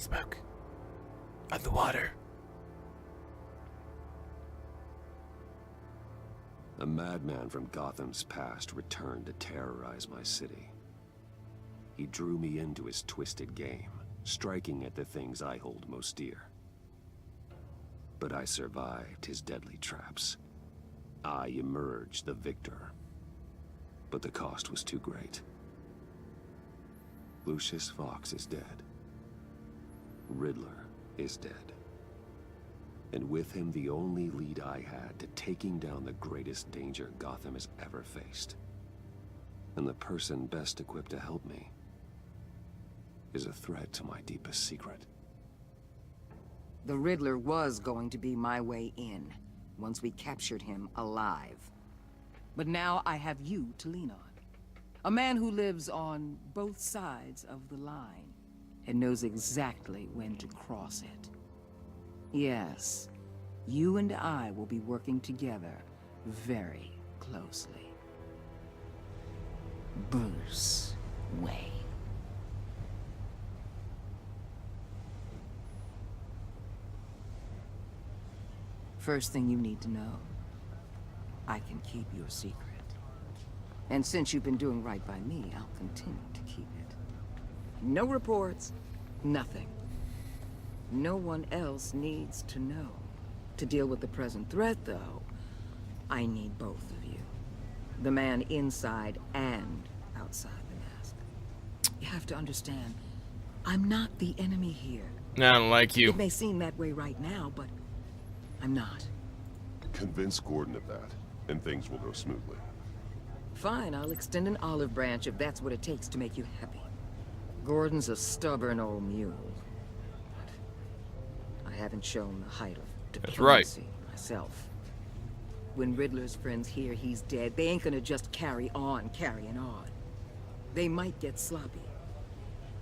Smoke. On the water. A madman from Gotham's past returned to terrorize my city. He drew me into his twisted game, striking at the things I hold most dear. But I survived his deadly traps. I emerged the victor. But the cost was too great. Lucius Fox is dead. Riddler is dead. And with him the only lead I had to taking down the greatest danger Gotham has ever faced. And the person best equipped to help me is a threat to my deepest secret. The Riddler was going to be my way in, once we captured him alive. But now I have you to lean on. A man who lives on both sides of the line, and knows exactly when to cross it. Yes, you and I will be working together very closely. Bruce Wayne. First thing you need to know, I can keep your secret. And since you've been doing right by me, I'll continue to keep it. No reports, nothing. No one else needs to know. To deal with the present threat, though, I need both of you. The man inside and outside the mask. You have to understand, I'm not the enemy here. I don't like you. It may seem that way right now, but I'm not. Convince Gordon of that, and things will go smoothly. Fine, I'll extend an olive branch if that's what it takes to make you happy. Gordon's a stubborn old mule. But I haven't shown the height of diplomacy myself. When Riddler's friends hear he's dead, they ain't gonna just carry on carrying on. They might get sloppy.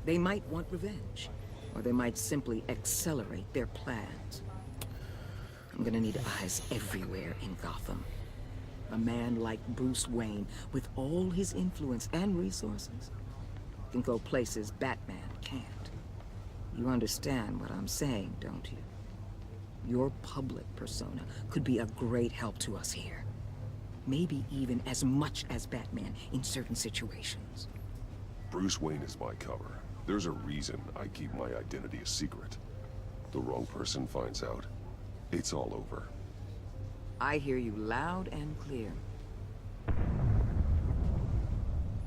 They might want revenge. Or they might simply accelerate their plans. I'm gonna need eyes everywhere in Gotham. A man like Bruce Wayne, with all his influence and resources, can go places Batman can't. You understand what I'm saying, don't you? Your public persona could be a great help to us here. Maybe even as much as Batman in certain situations. Bruce Wayne is my cover. There's a reason I keep my identity a secret. The wrong person finds out, it's all over. I hear you loud and clear.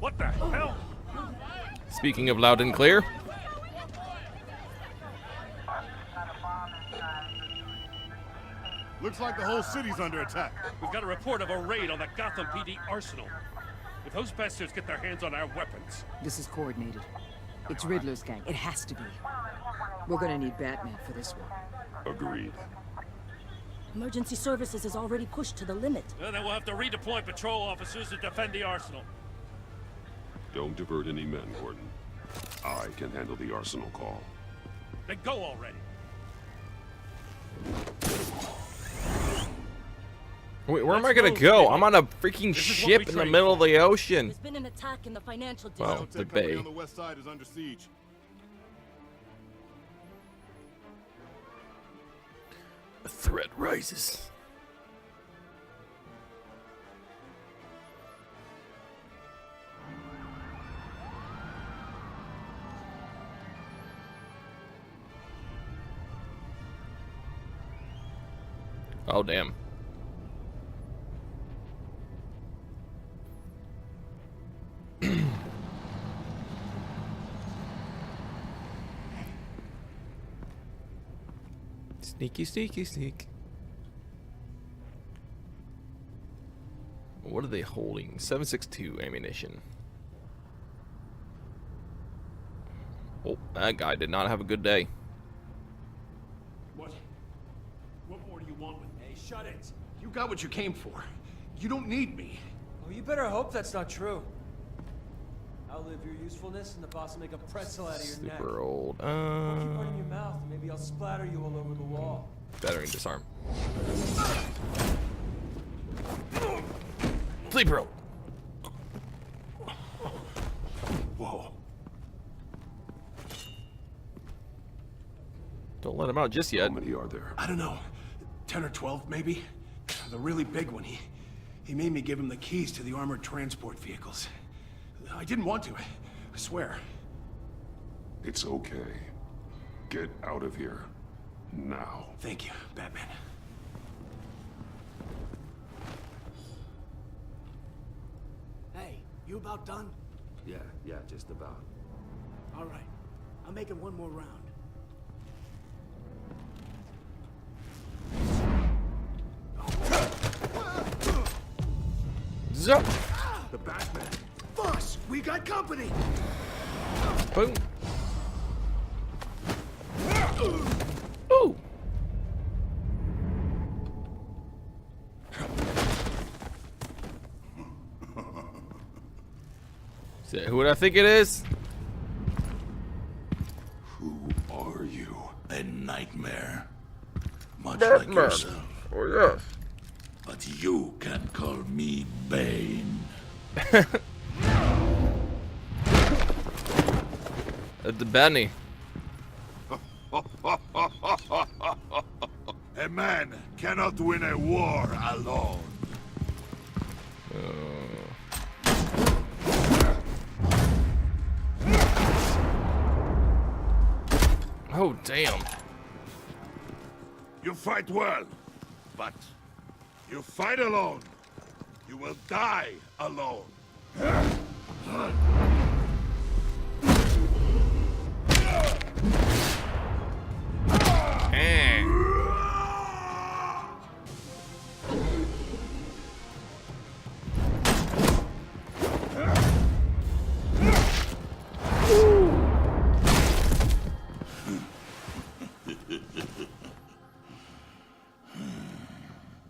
What the hell? Speaking of loud and clear. Looks like the whole city's under attack. We've got a report of a raid on the Gotham PD arsenal. If those bastards get their hands on our weapons... This is coordinated. It's Riddler's gang. It has to be. We're gonna need Batman for this one. Agreed. Emergency services is already pushed to the limit. Then we'll have to redeploy patrol officers to defend the arsenal. Don't divert any men, Gordon. I can handle the arsenal call. Then go already. Wait, where am I gonna go? I'm on a freaking ship in the middle of the ocean. There's been an attack in the financial Well, district. the bay. on the west side is under siege. A threat rises. Oh, damn. Sneaky, sneaky, sneak. What are they holding? 7.62 ammunition. Oh, that guy did not have a good day. What more do you want with me? Hey, shut it. You got what you came for. You don't need me. Oh, you better hope that's not true. Outlive your usefulness and the boss will make a pretzel out of your neck. Super old. Keep running your mouth and maybe I'll splatter you all over the wall. Battering disarm. Sleeper roll. Whoa. Don't let him out just yet. How many are there? I don't know. 10 or 12, maybe? The really big one. He made me give him the keys to the armored transport vehicles. I didn't want to, I swear. It's okay. Get out of here. Now. Thank you, Batman. Hey, you about done? Yeah, just about. All right. I'm making one more round. Zup. The Batman. Boss, we got company! Boom. Ooh. Is that who I think it is? Who are you? A nightmare. Much Batman. like yourself. Oh, yes. But you can call me Bane. The Benny. A man cannot win a war alone. Oh, damn. You fight well, but you fight alone. You will die alone.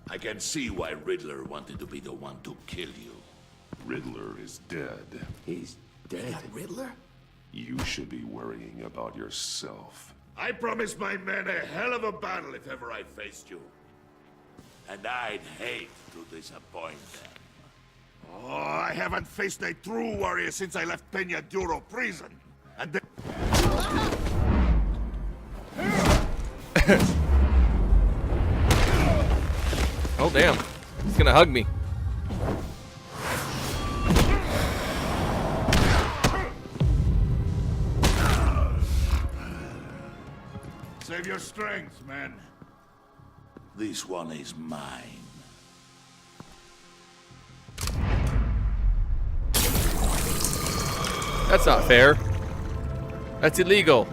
I can see why Riddler wanted to be the one to kill you. Riddler is dead. He's dead. Riddler? You should be worrying about yourself. I promised my men a hell of a battle if ever I faced you. And I'd hate to disappoint them. Oh, I haven't faced a true warrior since I left Peña Duro prison. And then... Oh, damn. He's gonna hug me. Save your strength, man. This one is mine. That's not fair. That's illegal.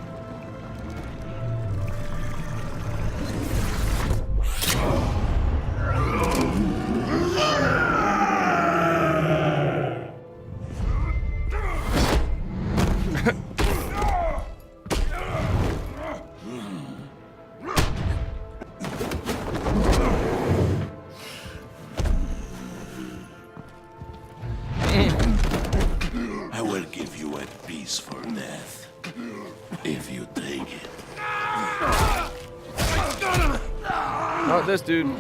I will give you a peaceful death. If you take it. Not this dude.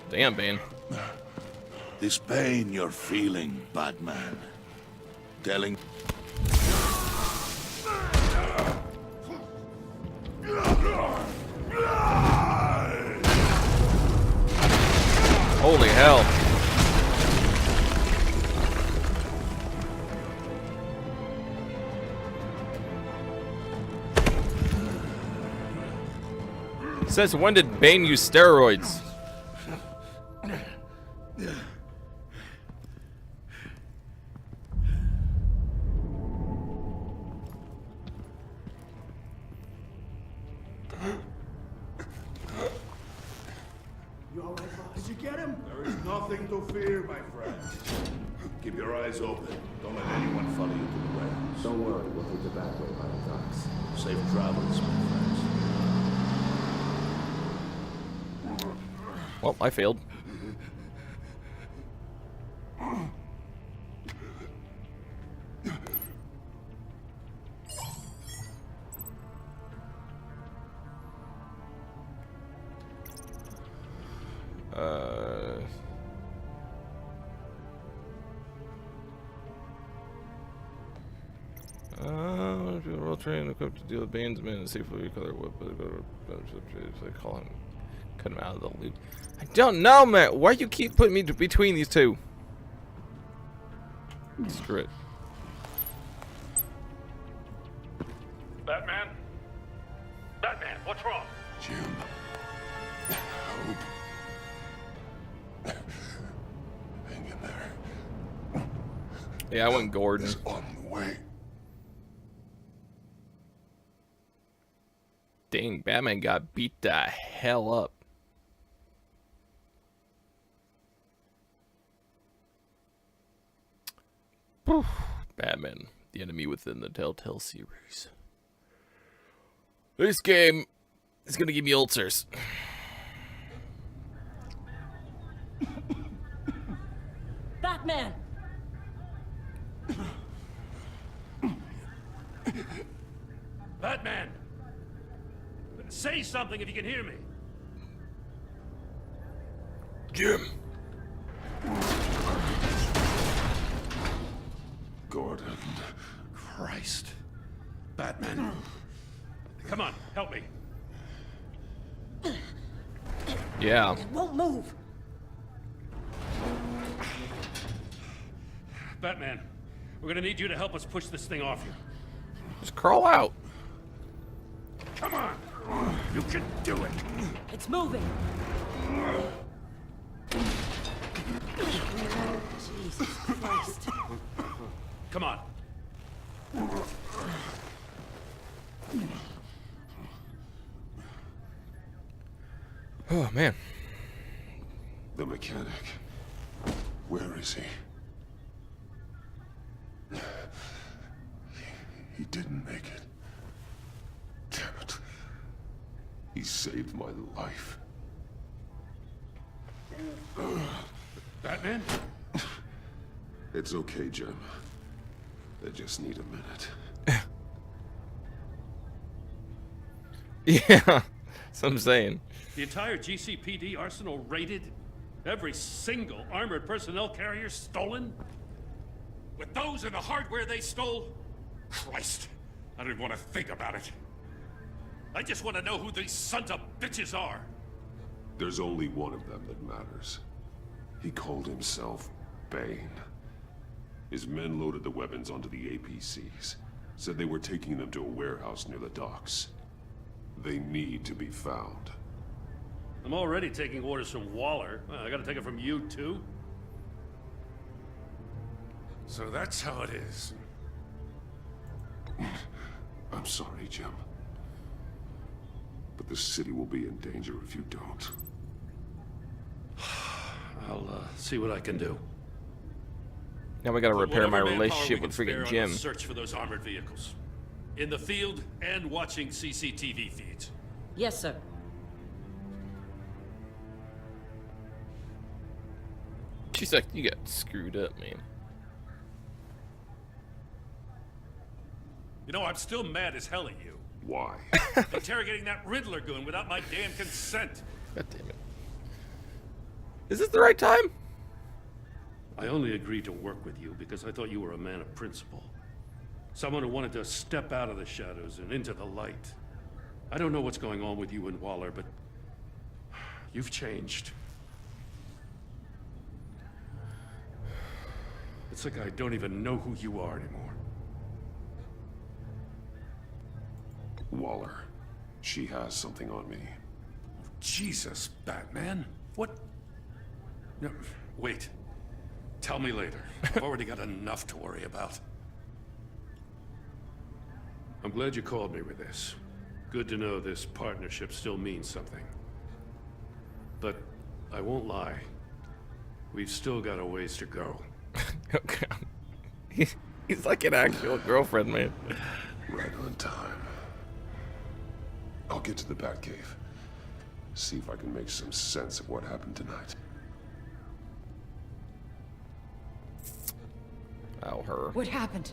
Damn, Bane. This pain you're feeling, Batman. Telling... Holy hell. Since when did Bane use steroids? You all right, boss? Did you get him? There is nothing to fear, my friend. Keep your eyes open. Don't let anyone follow you to the warehouse. Don't worry, we'll take the back way by the docks. Safe travels, my friends. Well, I failed. trained and equipped to deal with Bane's men and safely recover weapons. I call him, cut him out of the loop. I don't know, man. Why you keep putting me between these two? Screw it. Batman? Batman, what's wrong? Jim. Hope. Hang in there. Yeah, I went Gordon. It's on the way. Dang, Batman got beat the hell up. Batman, the enemy within the Telltale series. This game is gonna give me ulcers. Batman! Batman! Say something if you can hear me. Jim. Gordon. Christ. Batman. Come on, help me. Yeah. It won't move. Batman, we're gonna need you to help us push this thing off you. Just crawl out. Come on! You can do it! It's moving. Jesus Christ. Come on. Oh, man. The mechanic. Where is he? He didn't make it. Damn it. He saved my life. Batman? It's okay, Jim. I just need a minute. Yeah, that's what I'm saying. The entire GCPD arsenal raided? Every single armored personnel carrier stolen? With those and the hardware they stole? Christ, I don't even want to think about it. I just want to know who these sons of bitches are. There's only one of them that matters. He called himself Bane. His men loaded the weapons onto the APCs. Said they were taking them to a warehouse near the docks. They need to be found. I'm already taking orders from Waller. Well, I gotta take it from you, too? So that's how it is. I'm sorry, Jim. But the city will be in danger if you don't. I'll see what I can do. Now we gotta repair my Whatever manpower relationship we with can spare freaking on the Jim. Search for those armored vehicles. In the field and watching CCTV feeds. Yes, sir. She's like, you got screwed up, man. You know, I'm still mad as hell at you. Why? Interrogating that Riddler goon without my damn consent. God damn it. Is this the right time? I only agreed to work with you because I thought you were a man of principle. Someone who wanted to step out of the shadows and into the light. I don't know what's going on with you and Waller, but you've changed. It's like I don't even know who you are anymore. Waller. She has something on me. Jesus, Batman. What? No, wait. Tell me later. I've already got enough to worry about. I'm glad you called me with this. Good to know this partnership still means something. But I won't lie. We've still got a ways to go. Okay. He's like an actual girlfriend, man. Right on time. I'll get to the Batcave. See if I can make some sense of what happened tonight. Oh, her. What happened?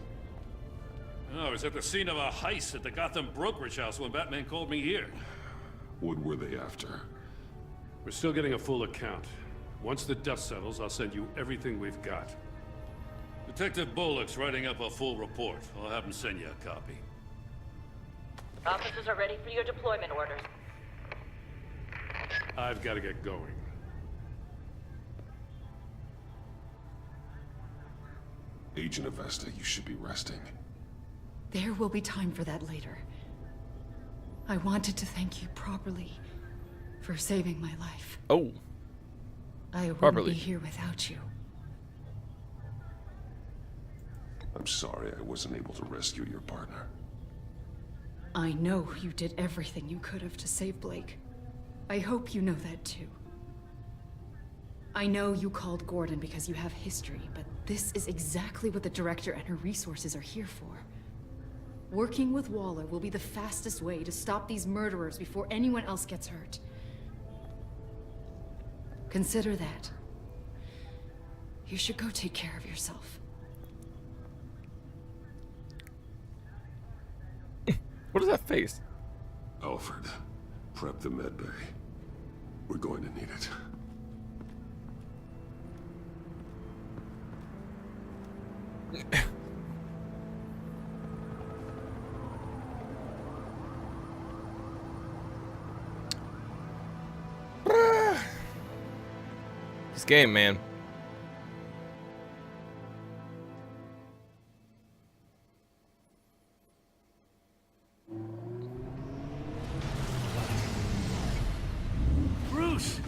Oh, I was at the scene of a heist at the Gotham brokerage house when Batman called me here. What were they after? We're still getting a full account. Once the dust settles, I'll send you everything we've got. Detective Bullock's writing up a full report. I'll have him send you a copy. Officers are ready for your deployment orders. I've got to get going. Agent Avesta, you should be resting. There will be time for that later. I wanted to thank you properly for saving my life. Oh. I wouldn't Properly. be here without you. I'm sorry I wasn't able to rescue your partner. I know you did everything you could have to save Blake. I hope you know that too. I know you called Gordon because you have history, but this is exactly what the Director and her resources are here for. Working with Waller will be the fastest way to stop these murderers before anyone else gets hurt. Consider that. You should go take care of yourself. What is that face? Alfred, prep the med bay. We're going to need it. This game, man. Bruce!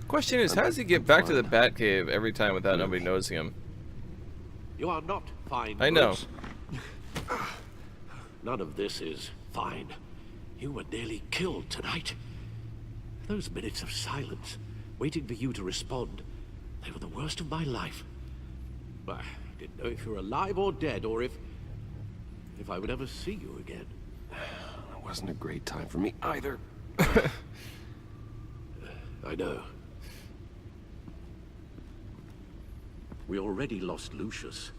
Question is, how does he get back to the Batcave every time without nobody noticing him? You are not fine, I know. Bruce. None of this is fine. You were nearly killed tonight. Those minutes of silence, waiting for you to respond, they were the worst of my life. I didn't know if you were alive or dead, or if I would ever see you again. It wasn't a great time for me either. I know. We already lost Lucius.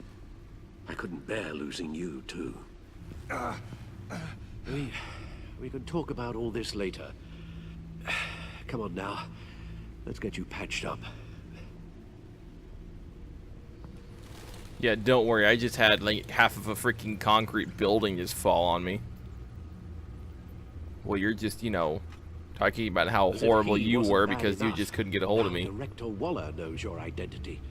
I couldn't bear losing you, too. We can talk about all this later. Come on now. Let's get you patched up. Yeah, don't worry. I just had like half of a freaking concrete building just fall on me. Well, you're just, you know, talking about how As if horrible he you wasn't were bad because you enough. just couldn't get a hold of Now me. Director Waller knows your identity.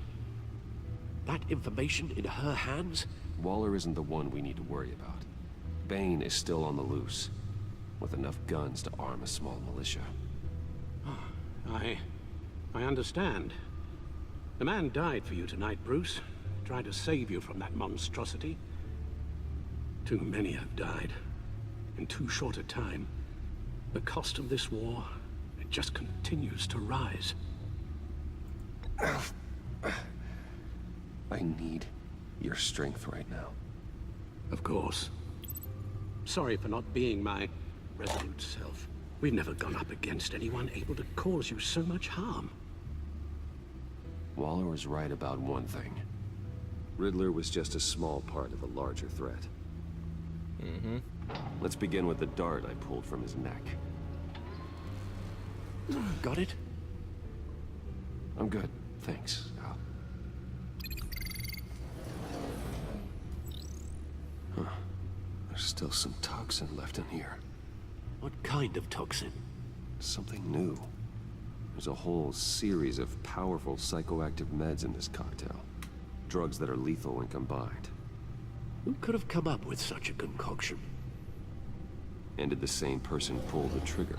That information in her hands? Waller isn't the one we need to worry about. Bane is still on the loose, with enough guns to arm a small militia. I understand. The man died for you tonight, Bruce. Tried to save you from that monstrosity. Too many have died. In too short a time. The cost of this war, it just continues to rise. I need your strength right now. Of course. Sorry for not being my resolute self. We've never gone up against anyone able to cause you so much harm. Waller was right about one thing. Riddler was just a small part of a larger threat. Mm-hmm. Let's begin with the dart I pulled from his neck. Got it? I'm good, thanks, Al. Huh. There's still some toxin left in here. What kind of toxin? Something new. There's a whole series of powerful psychoactive meds in this cocktail. Drugs that are lethal when combined. Who could have come up with such a concoction? And did the same person pull the trigger?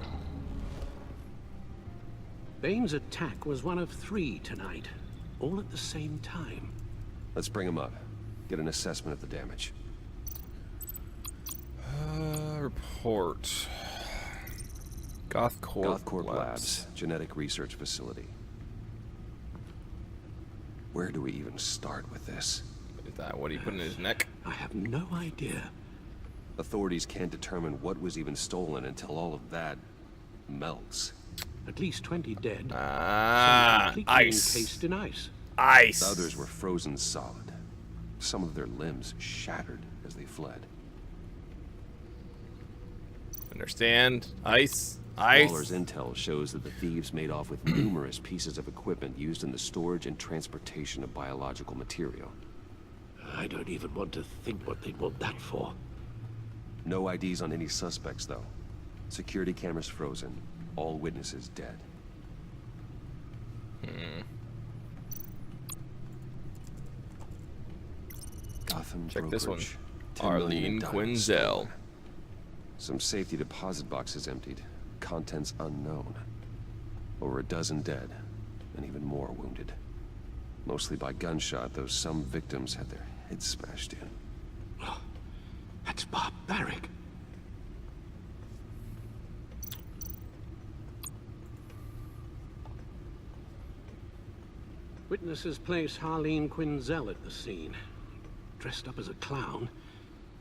Bane's attack was one of 3 tonight, all at the same time. Let's bring him up. Get an assessment of the damage. Report. Gothcorp Labs, genetic research facility. Where do we even start with this? Is that what he put in his neck? I have no idea. Authorities can't determine what was even stolen until all of that melts. At least 20 dead. Ah, Some ice. encased in ice. Ice. Others were frozen solid. Some of their limbs shattered as they fled. Understand? Ice. Waller's intel shows that the thieves made off with numerous pieces of equipment used in the storage and transportation of biological material. I don't even want to think what they'd want that for. No IDs on any suspects, though. Security cameras frozen. All witnesses dead. Gotham Check this one. brokerage. 10 million in Arlene dimes Quinzel. stolen. Some safety deposit boxes emptied. Contents unknown. Over a dozen dead, and even more wounded. Mostly by gunshot, though some victims had their heads smashed in. Oh, that's barbaric. Witnesses place Harleen Quinzel at the scene, dressed up as a clown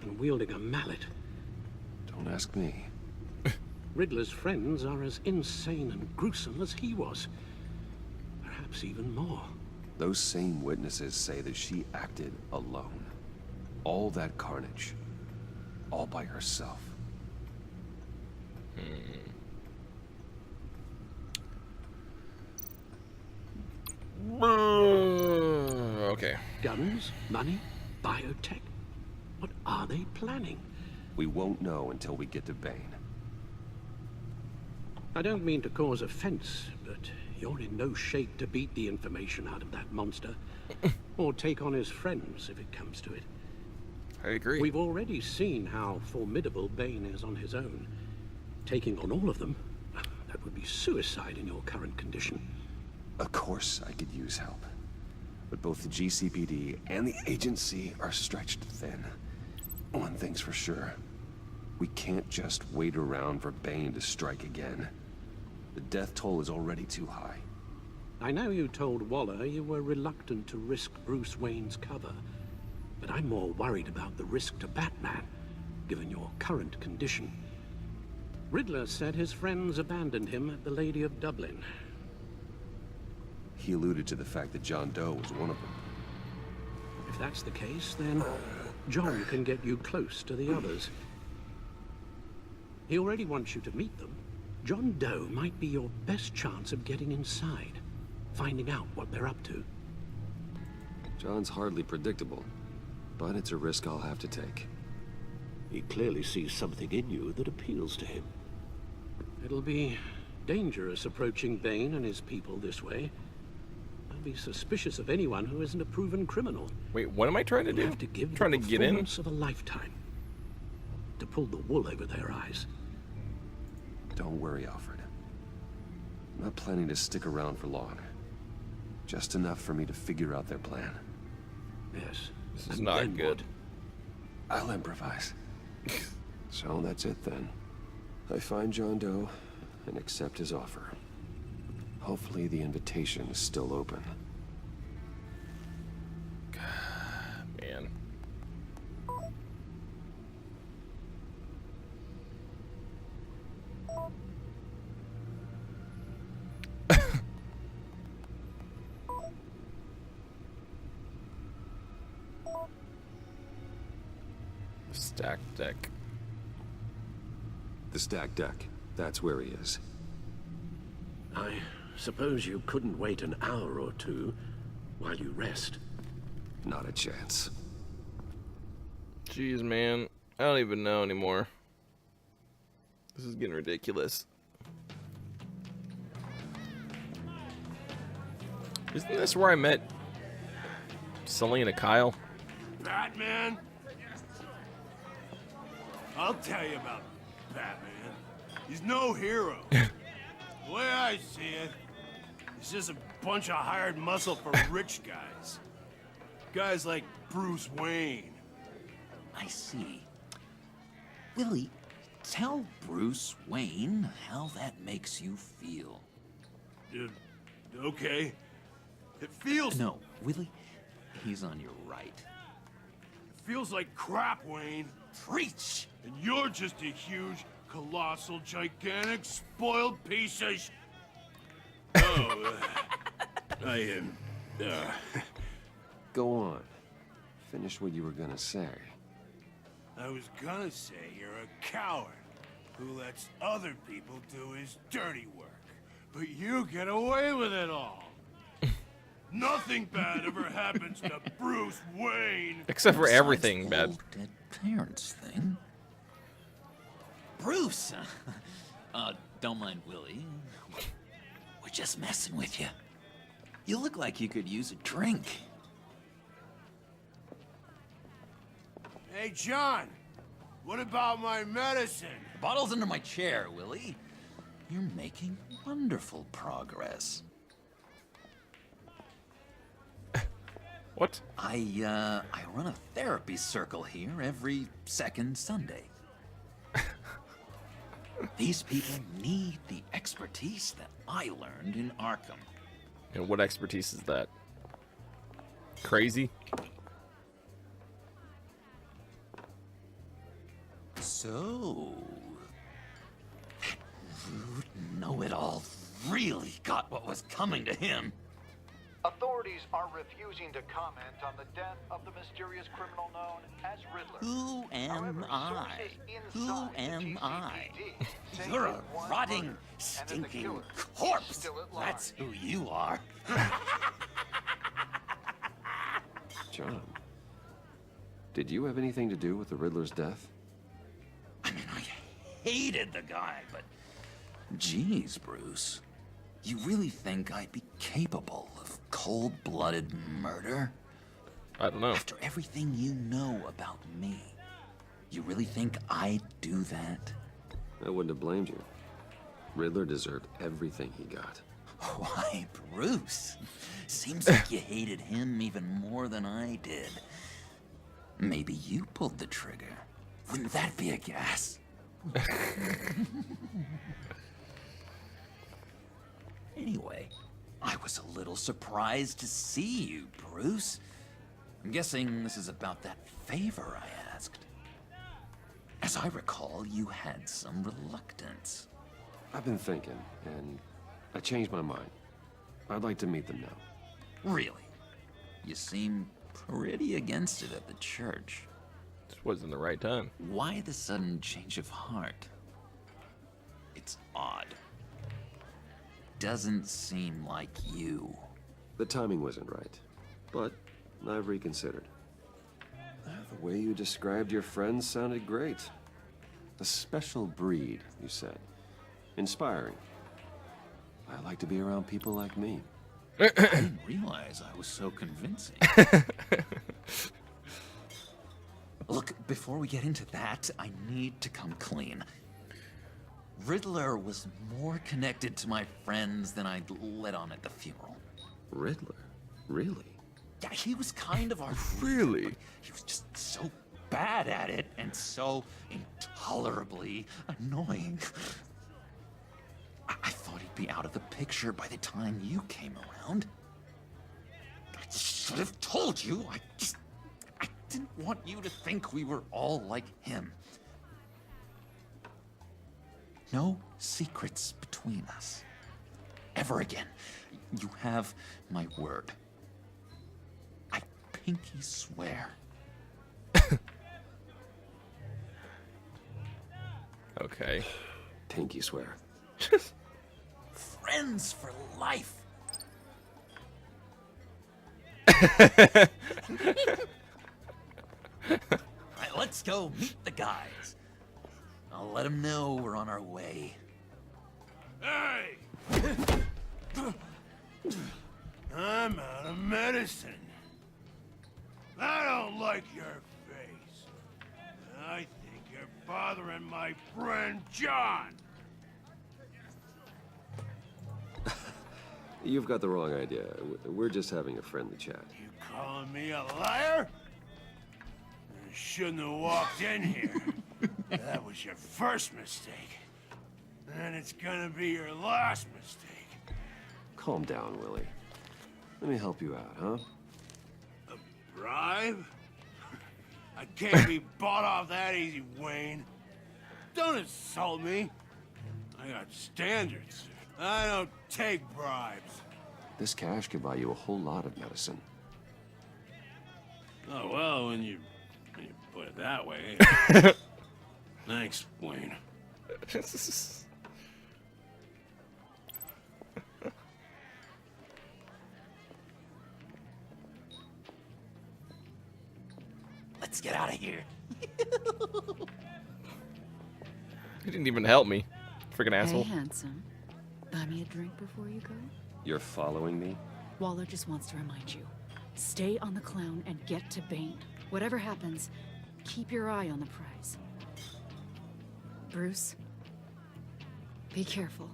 and wielding a mallet. Don't ask me. Riddler's friends are as insane and gruesome as he was. Perhaps even more. Those same witnesses say that she acted alone. All that carnage. All by herself. Okay. Guns, money, biotech. What are they planning? We won't know until we get to Bane. I don't mean to cause offense, but you're in no shape to beat the information out of that monster. Or take on his friends, if it comes to it. I agree. We've already seen how formidable Bane is on his own. Taking on all of them, that would be suicide in your current condition. Of course I could use help. But both the GCPD and the agency are stretched thin. One thing's for sure. We can't just wait around for Bane to strike again. The death toll is already too high. I know you told Waller you were reluctant to risk Bruce Wayne's cover, but I'm more worried about the risk to Batman, given your current condition. Riddler said his friends abandoned him at the Lady of Dublin. He alluded to the fact that John Doe was one of them. If that's the case, then John can get you close to the others. He already wants you to meet them. John Doe might be your best chance of getting inside, finding out what they're up to. John's hardly predictable, but it's a risk I'll have to take. He clearly sees something in you that appeals to him. It'll be dangerous approaching Bane and his people this way. I'll be suspicious of anyone who isn't a proven criminal. Wait, what am I trying to do? Have to give trying to the get in? performance of a lifetime. To pull the wool over their eyes. Don't worry, Alfred. I'm not planning to stick around for long. Just enough for me to figure out their plan. Yes. This is not good. I'll improvise. So that's it then. I find John Doe and accept his offer. Hopefully the invitation is still open. Man. Stacked deck. The stacked deck. That's where he is. I suppose you couldn't wait an hour or two while you rest. Not a chance. Jeez, man. I don't even know anymore. This is getting ridiculous. Isn't this where I met Selena Kyle? Batman? I'll tell you about Batman. He's no hero. The way I see it, he's just a bunch of hired muscle for rich guys. Guys like Bruce Wayne. I see. Willie, tell Bruce Wayne how that makes you feel. Okay. It feels... No, Willie, he's on your right. It feels like crap, Wayne. Preach! And you're just a huge, colossal, gigantic, spoiled piece of I am... Go on. Finish what you were gonna say. I was gonna say you're a coward. who lets other people do his dirty work. But you get away with it all. Nothing bad ever happens to Bruce Wayne. Except for Besides everything the bad. whole dead parents thing. Bruce! Don't mind Willie. We're just messing with you. You look like you could use a drink. Hey, John. What about my medicine? The bottle's under my chair, Willie. You're making wonderful progress. What? I run a therapy circle here every second Sunday. These people need the expertise that I learned in Arkham. And what expertise is that? Crazy? So, that rude know-it-all really got what was coming to him. Authorities are refusing to comment on the death of the mysterious criminal known as Riddler. Who am However, I? sources Who inside the am I? GCPD say You're a it was rotting, murder, and that the stinking killer is corpse. still at large. That's who you are. John, did you have anything to do with the Riddler's death? I mean, I hated the guy, but geez, Bruce. You really think I'd be capable of cold-blooded murder? I don't know. After everything you know about me, you really think I'd do that? I wouldn't have blamed you. Riddler deserved everything he got. Why, Bruce? Seems like you hated him even more than I did. Maybe you pulled the trigger. Wouldn't that be a gas? Anyway, I was a little surprised to see you, Bruce. I'm guessing this is about that favor I asked. As I recall, you had some reluctance. I've been thinking, and I changed my mind. I'd like to meet them now. Really? You seem pretty against it at the church. This wasn't the right time. Why the sudden change of heart? It's odd. Doesn't seem like you. The timing wasn't right, but I've reconsidered. The way you described your friends sounded great. A special breed, you said. Inspiring. I like to be around people like me. I didn't realize I was so convincing. Look, before we get into that, I need to come clean. Riddler was more connected to my friends than I'd let on at the funeral. Riddler? Really? Yeah, he was kind of our Really? but he was just so bad at it and so intolerably annoying. I thought he'd be out of the picture by the time you came around. I should have told you. I didn't want you to think we were all like him. No secrets between us. Ever again. You have my word. I pinky swear. Okay. Pinky swear. Friends for life. Alright, let's go meet the guys. I'll let them know we're on our way. Hey! I'm out of medicine. I don't like your face. I think you're bothering my friend John. You've got the wrong idea. We're just having a friendly chat. You calling me a liar? You shouldn't have walked in here. That was your first mistake. And it's gonna be your last mistake. Calm down, Willie. Let me help you out, huh? A bribe? I can't be bought off that easy, Wayne. Don't insult me. I got standards. I don't take bribes. This cash could buy you a whole lot of medicine. Oh, well, when you put it that way. Thanks, Wayne. Let's get out of here. He didn't even help me. Freaking asshole. Hey, handsome. Buy me a drink before you go? You're following me? Waller just wants to remind you. Stay on the clown and get to Bane. Whatever happens, keep your eye on the prize. Bruce, be careful.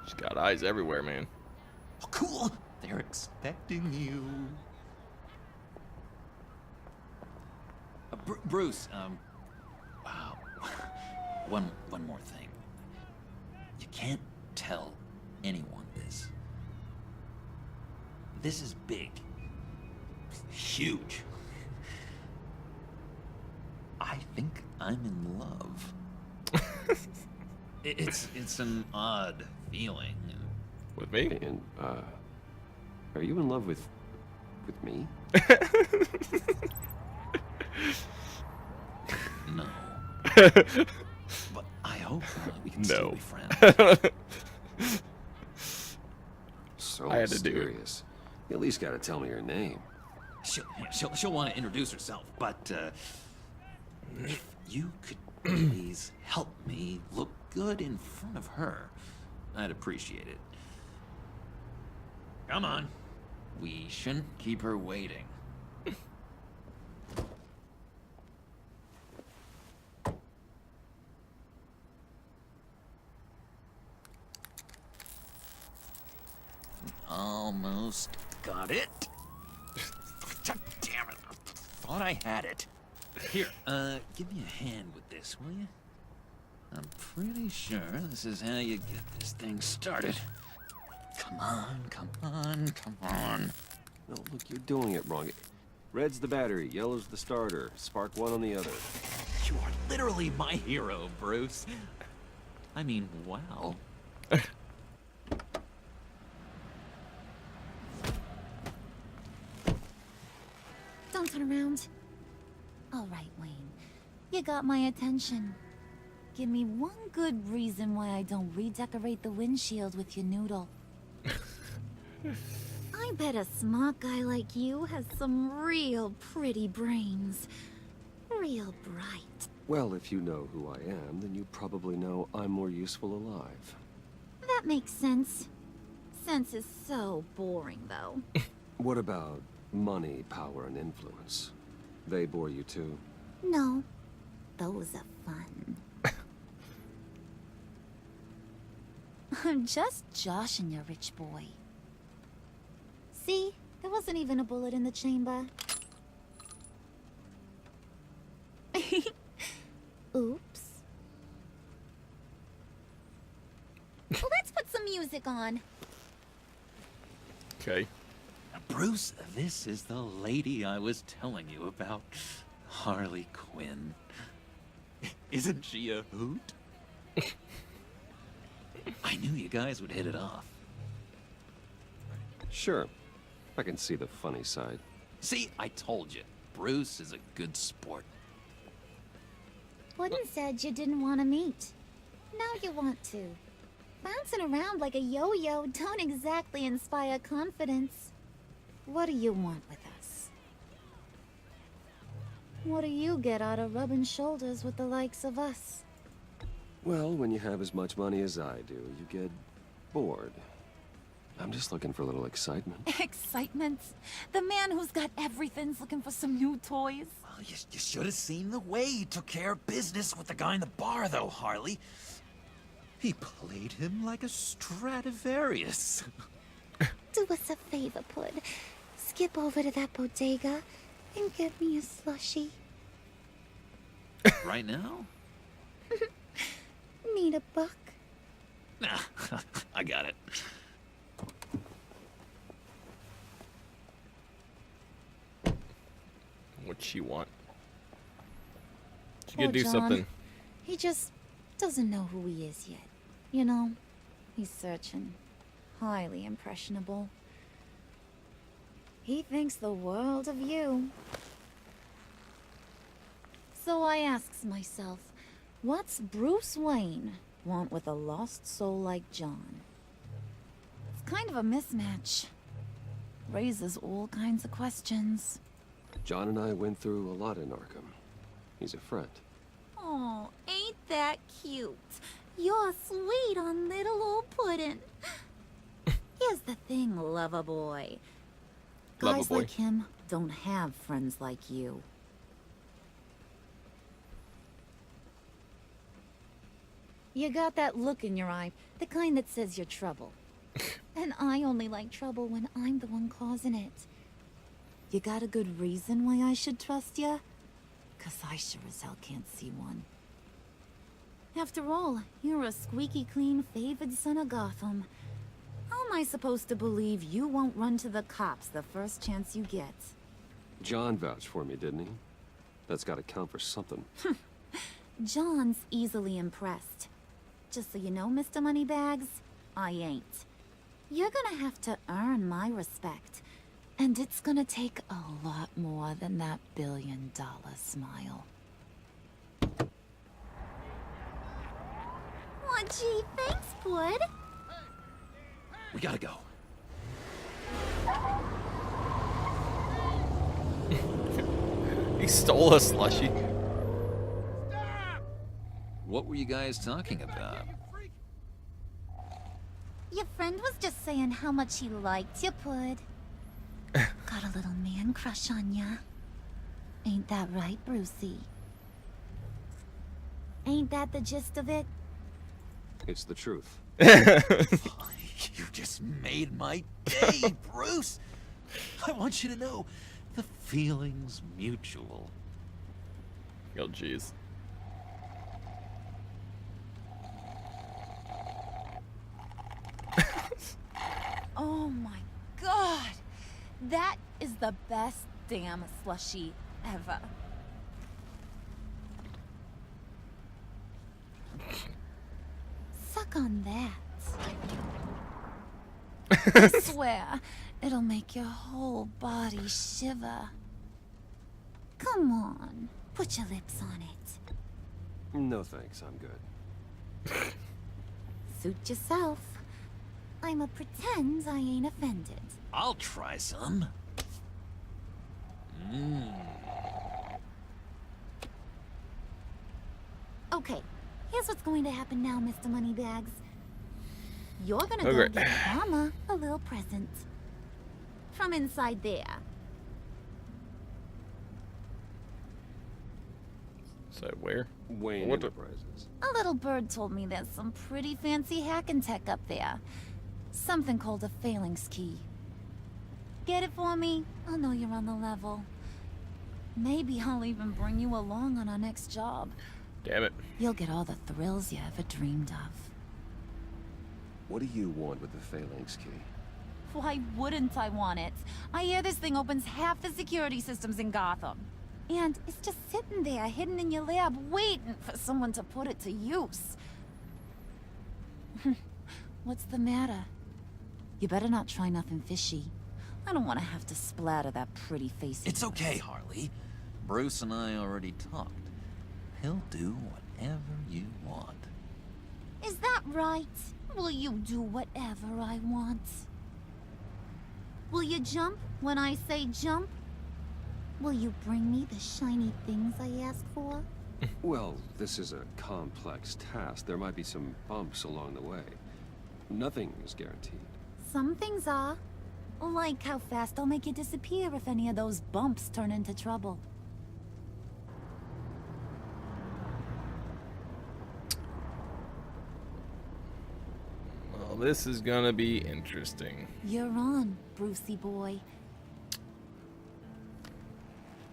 She's got eyes everywhere, man. Oh, cool. They're expecting you. Bruce, wow. One more thing. You can't tell anyone this. This is big. Huge. I think I'm in love. It's an odd feeling. With me? And, are you in love with me? No. But I hope we can still be friends. So I had to do it. mysterious. You at least gotta tell me her name. She'll want to introduce herself, but if you could please help me look good in front of her, I'd appreciate it. Come on. We shouldn't keep her waiting. Almost got it. Damn it. Thought I had it. Here, give me a hand with this, will you? I'm pretty sure this is how you get this thing started. Come on, come on, come on. No, look, you're doing it wrong. Red's the battery, yellow's the starter. Spark one on the other. You are literally my hero, Bruce. I mean, wow. Don't turn around. All right, Wayne. You got my attention. Give me one good reason why I don't redecorate the windshield with your noodle. I bet a smart guy like you has some real pretty brains. Real bright. Well, if you know who I am, then you probably know I'm more useful alive. That makes sense. Sense is so boring, though. What about money, power, and influence? They bore you too? No. Those are fun. I'm just joshing you, rich boy. See? There wasn't even a bullet in the chamber. Oops. Well, let's put some music on. Okay. Bruce, this is the lady I was telling you about. Harley Quinn. Isn't she a hoot? I knew you guys would hit it off. Sure. I can see the funny side. See, I told you. Bruce is a good sport. Wooden said you didn't want to meet. Now you want to. Bouncing around like a yo-yo don't exactly inspire confidence. What do you want with us? What do you get out of rubbing shoulders with the likes of us? Well, when you have as much money as I do, you get bored. I'm just looking for a little excitement. Excitement? The man who's got everything's looking for some new toys. Well, you should have seen the way he took care of business with the guy in the bar, though, Harley. He played him like a Stradivarius. Do us a favor, Pud. Skip over to that bodega and get me a slushie. Right now? Need a buck? Nah, I got it. What'd she want? She Poor could do John. something. He just doesn't know who he is yet. You know, he's searching. highly impressionable. He thinks the world of you. So I asks myself, what's Bruce Wayne want with a lost soul like John? It's kind of a mismatch. Raises all kinds of questions. John and I went through a lot in Arkham. He's a friend. Oh, ain't that cute? You're sweet on little old puddin'. Here's the thing, lover boy. Guys like him don't have friends like you. You got that look in your eye, the kind that says you're trouble. And I only like trouble when I'm the one causing it. You got a good reason why I should trust you? 'Cause I sure as hell can't see one. After all, you're a squeaky clean favored son of Gotham. How am I supposed to believe you won't run to the cops the first chance you get? John vouched for me, didn't he? That's gotta count for something. John's easily impressed. Just so you know, Mr. Moneybags, I ain't. You're gonna have to earn my respect. And it's gonna take a lot more than that billion-dollar smile. Aw, gee, thanks, bud. We gotta go. He stole a slushie. What were you guys talking about? Your friend was just saying how much he liked you, bud. Got a little man crush on ya. Ain't that right, Brucey? Ain't that the gist of it? It's the truth. You just made my day, Bruce. I want you to know, the feeling's mutual. Oh, jeez. Oh my god! That is the best damn slushie ever. Suck on that. I swear, it'll make your whole body shiver. Come on, put your lips on it. No thanks, I'm good. Suit yourself. I'ma pretend I ain't offended. I'll try some. Okay, here's what's going to happen now, Mr. Moneybags. You're gonna go Okay. get Mama a little present. From inside there. So where? Wayne What the- Enterprises. A little bird told me there's some pretty fancy hacking tech up there. Something called a phalanx key. Get it for me? I'll know you're on the level. Maybe I'll even bring you along on our next job. Damn it. You'll get all the thrills you ever dreamed of. What do you want with the phalanx key? Why wouldn't I want it? I hear this thing opens half the security systems in Gotham. And it's just sitting there, hidden in your lab, waiting for someone to put it to use. What's the matter? You better not try nothing fishy. I don't want to have to splatter that pretty face. It's okay, Harley. Bruce and I already talked. He'll do whatever you want. Is that right? Will you do whatever I want? Will you jump when I say jump? Will you bring me the shiny things I ask for? Well, this is a complex task. There might be some bumps along the way. Nothing is guaranteed. Some things are. Like how fast I'll make you disappear if any of those bumps turn into trouble. Well, this is gonna be interesting. You're on, Brucey boy.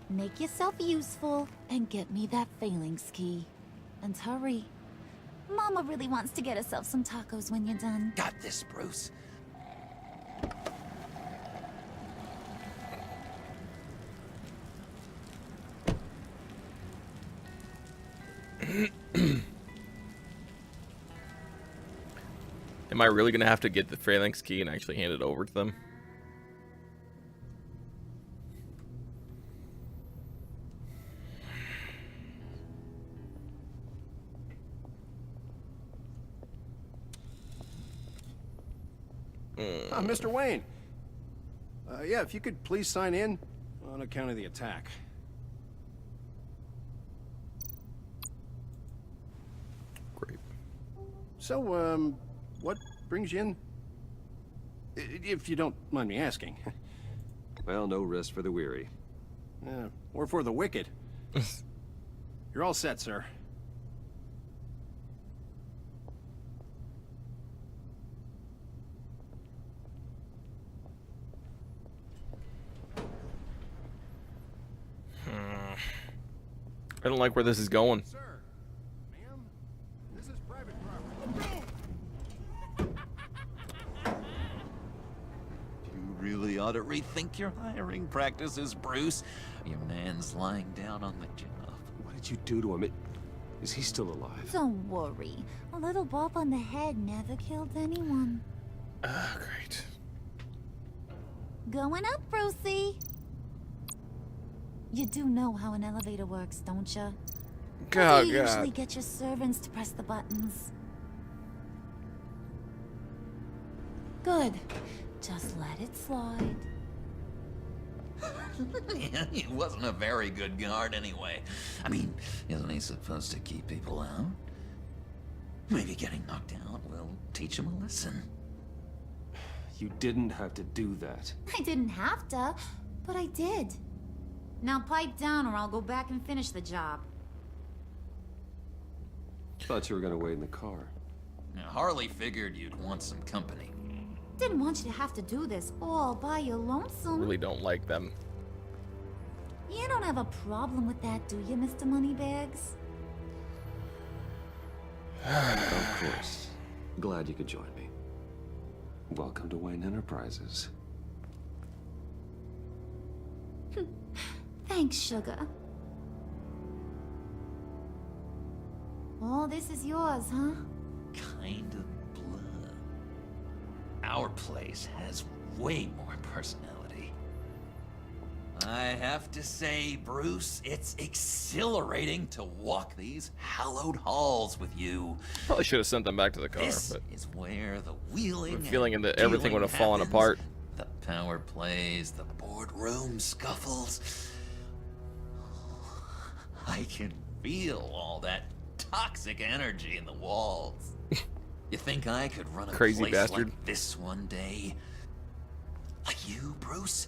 Make yourself useful and get me that phalanx key. And hurry. Mama really wants to get herself some tacos when you're done. Got this, Bruce. Am I really gonna have to get the phalanx key and actually hand it over to them? Mr. Wayne. Yeah, if you could please sign in on account of the attack. Great. So, what brings you in? If you don't mind me asking. Well, no rest for the weary. Or for the wicked. You're all set, sir. I don't like where this is going. Sir, ma'am, this is private property. You really ought to rethink your hiring practices, Bruce. Your man's lying down on the job. What did you do to him? Is he still alive? Don't worry. A little bump on the head never killed anyone. Great. Going up, Brucey. You do know how an elevator works, don't you? God, You usually God. get your servants to press the buttons. Good. Just let it slide. He wasn't a very good guard anyway. I mean, isn't he supposed to keep people out? Maybe getting knocked out will teach him a lesson. You didn't have to do that. I didn't have to, but I did. Now pipe down or I'll go back and finish the job. Thought you were gonna wait in the car. Now, Harley figured you'd want some company. Didn't want you to have to do this all by your lonesome. Really don't like them. You don't have a problem with that, do you, Mr. Moneybags? Of course. Glad you could join me. Welcome to Wayne Enterprises. Thanks, sugar. All this is yours, huh? Kind of blur. Our place has way more personality. I have to say, Bruce, it's exhilarating to walk these hallowed halls with you. Probably should have sent them back to the car, This but is where the wheeling I'm feeling and that everything would have fallen happens. apart. The power plays, the boardroom scuffles. I can feel all that toxic energy in the walls. You think I could run a Crazy place bastard. like this one day? Like you, Bruce?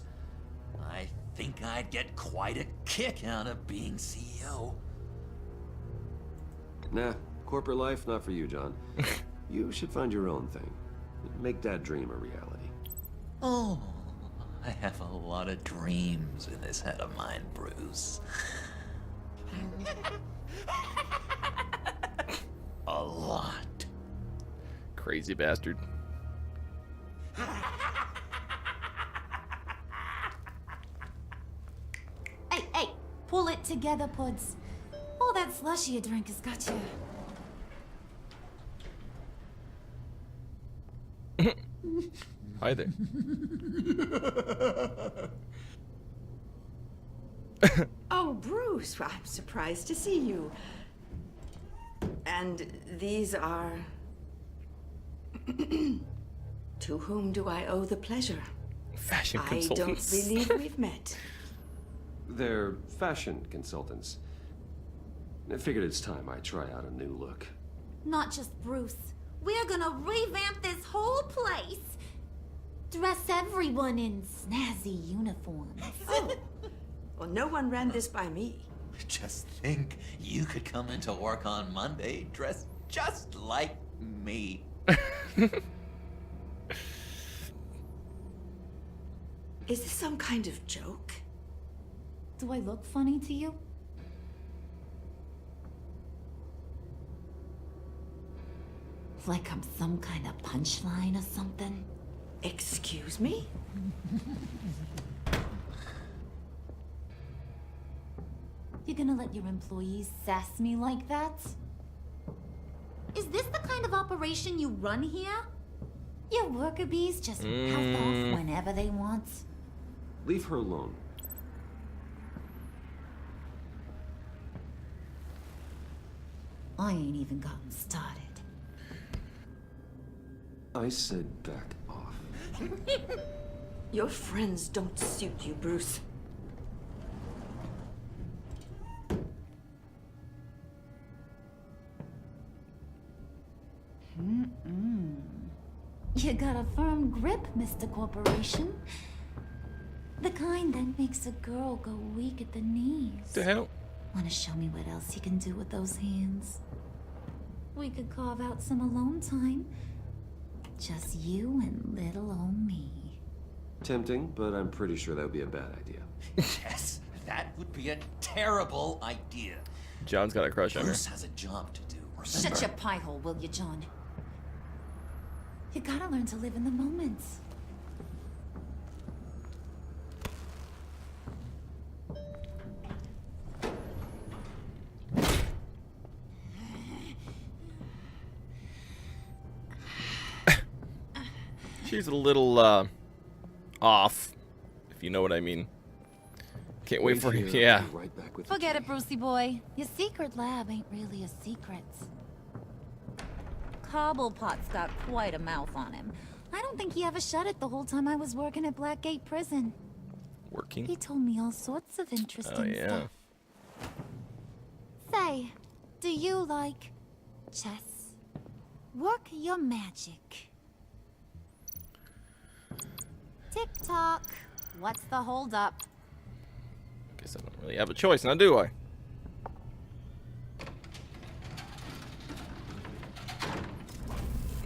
I think I'd get quite a kick out of being CEO. Nah, corporate life, not for you, John. You should find your own thing. Make that dream a reality. Oh, I have a lot of dreams in this head of mine, Bruce. A lot. Crazy bastard. Hey, pull it together, Puds. All that slushy you drink has got you. Hi there. Oh, Bruce, well, I'm surprised to see you. And these are... To whom do I owe the pleasure? Fashion I don't consultants. believe we've met. They're fashion consultants. I figured it's time I try out a new look. Not just Bruce. We're gonna revamp this whole place. Dress everyone in snazzy uniforms. Oh, well, no one ran this by me. Just think, you could come into work on Monday dressed just like me. Is this some kind of joke? Do I look funny to you? Like I'm some kind of punchline or something? Excuse me? You're gonna let your employees sass me like that? Is this the kind of operation you run here? Your worker bees just puff off whenever they want. Leave her alone. I ain't even gotten started. I said back off. Your friends don't suit you, Bruce. You got a firm grip, Mr. Corporation. The kind that makes a girl go weak at the knees. The hell? Wanna show me what else you can do with those hands? We could carve out some alone time. Just you and little old me. Tempting, but I'm pretty sure that would be a bad idea. Yes, that would be a terrible idea. John's got a crush on her. Bruce has a job to do. Remember? Shut your pie hole, will you, John? You gotta learn to live in the moment. She's a little off, if you know what I mean. Can't wait for you. Yeah. Forget it, Brucey boy. Your secret lab ain't really a secret. Cobblepot's got quite a mouth on him. I don't think he ever shut it the whole time I was working at Blackgate Prison. Working? He told me all sorts of interesting stuff. Say, do you like chess? Work your magic. Tick-tock. What's the holdup? Guess I don't really have a choice now, do I?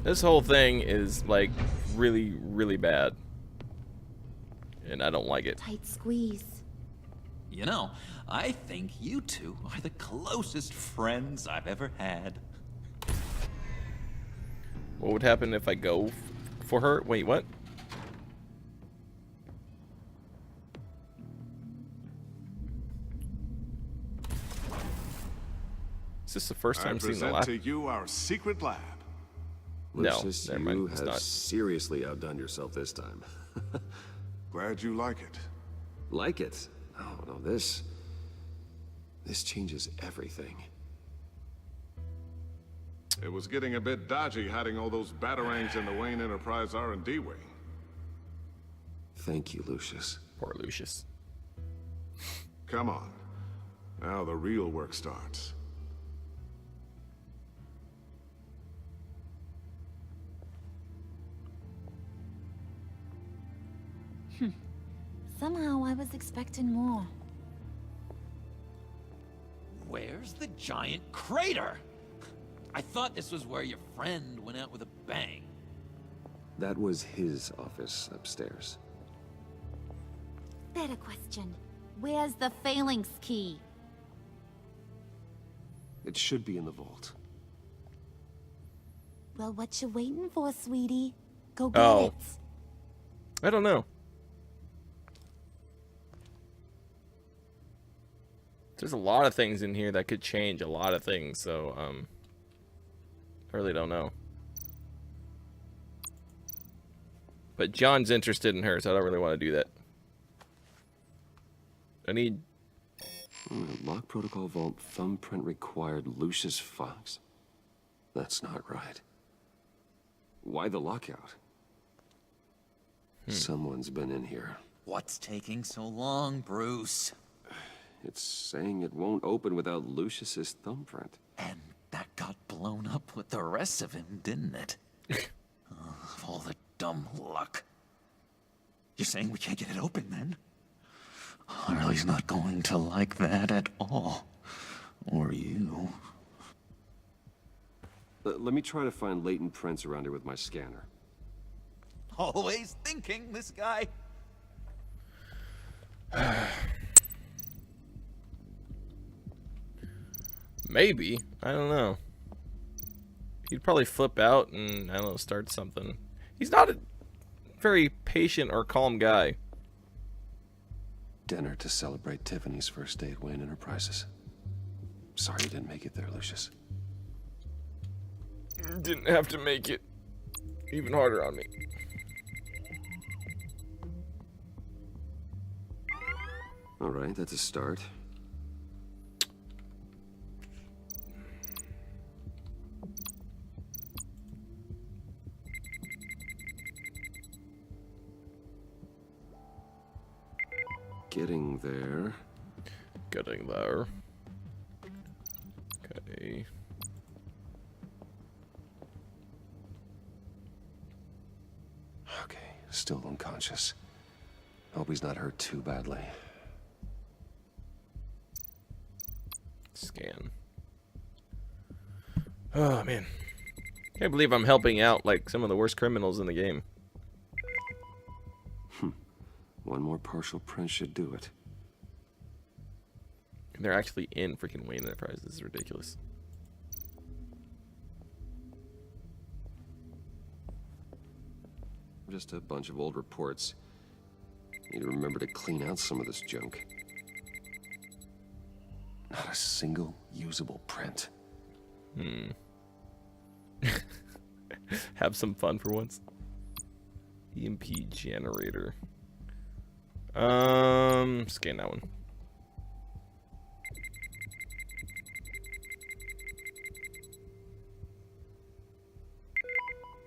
This whole thing is, like, really, really bad. And I don't like it. Tight squeeze. You know, I think you two are the closest friends I've ever had. What would happen if I go for her? Wait, what? Is this the first time I've seen the lab? I present to you our secret lab. Lucius, never mind, you it's have not. seriously outdone yourself this time. Glad you like it. Like it? No, this changes everything. It was getting a bit dodgy hiding all those batarangs in the Wayne Enterprise R&D wing. Thank you, Lucius. Poor Lucius. Come on. Now the real work starts. Somehow I was expecting more. Where's the giant crater? I thought this was where your friend went out with a bang. That was his office upstairs. Better question. Where's the phalanx key? It should be in the vault. Well, what you waiting for, sweetie? Go get it. I don't know. There's a lot of things in here that could change a lot of things, so I really don't know. But John's interested in her, so I don't really want to do that. I need... Lock protocol vault thumbprint required Lucius Fox. That's not right. Why the lockout? Someone's been in here. What's taking so long, Bruce? It's saying it won't open without Lucius's thumbprint. And that got blown up with the rest of him, didn't it? Of all the dumb luck. You're saying we can't get it open, then? Harley's not going to like that at all. Or you. Let me try to find latent prints around here with my scanner. Always thinking, this guy. Maybe. I don't know. He'd probably flip out and, I don't know, start something. He's not a very patient or calm guy. Dinner to celebrate Tiffany's first day at Wayne Enterprises. Sorry you didn't make it there, Lucius. Didn't have to make it. even harder on me. All right, that's a start. Getting there. Getting there. Okay. Okay, still unconscious. Hope he's not hurt too badly. Scan. Oh, man. Can't believe I'm helping out, like, some of the worst criminals in the game. One more partial print should do it. They're actually in freaking Wayne Enterprise. This is ridiculous. Just a bunch of old reports. Need to remember to clean out some of this junk. Not a single usable print. Have some fun for once. EMP generator. Scan that one.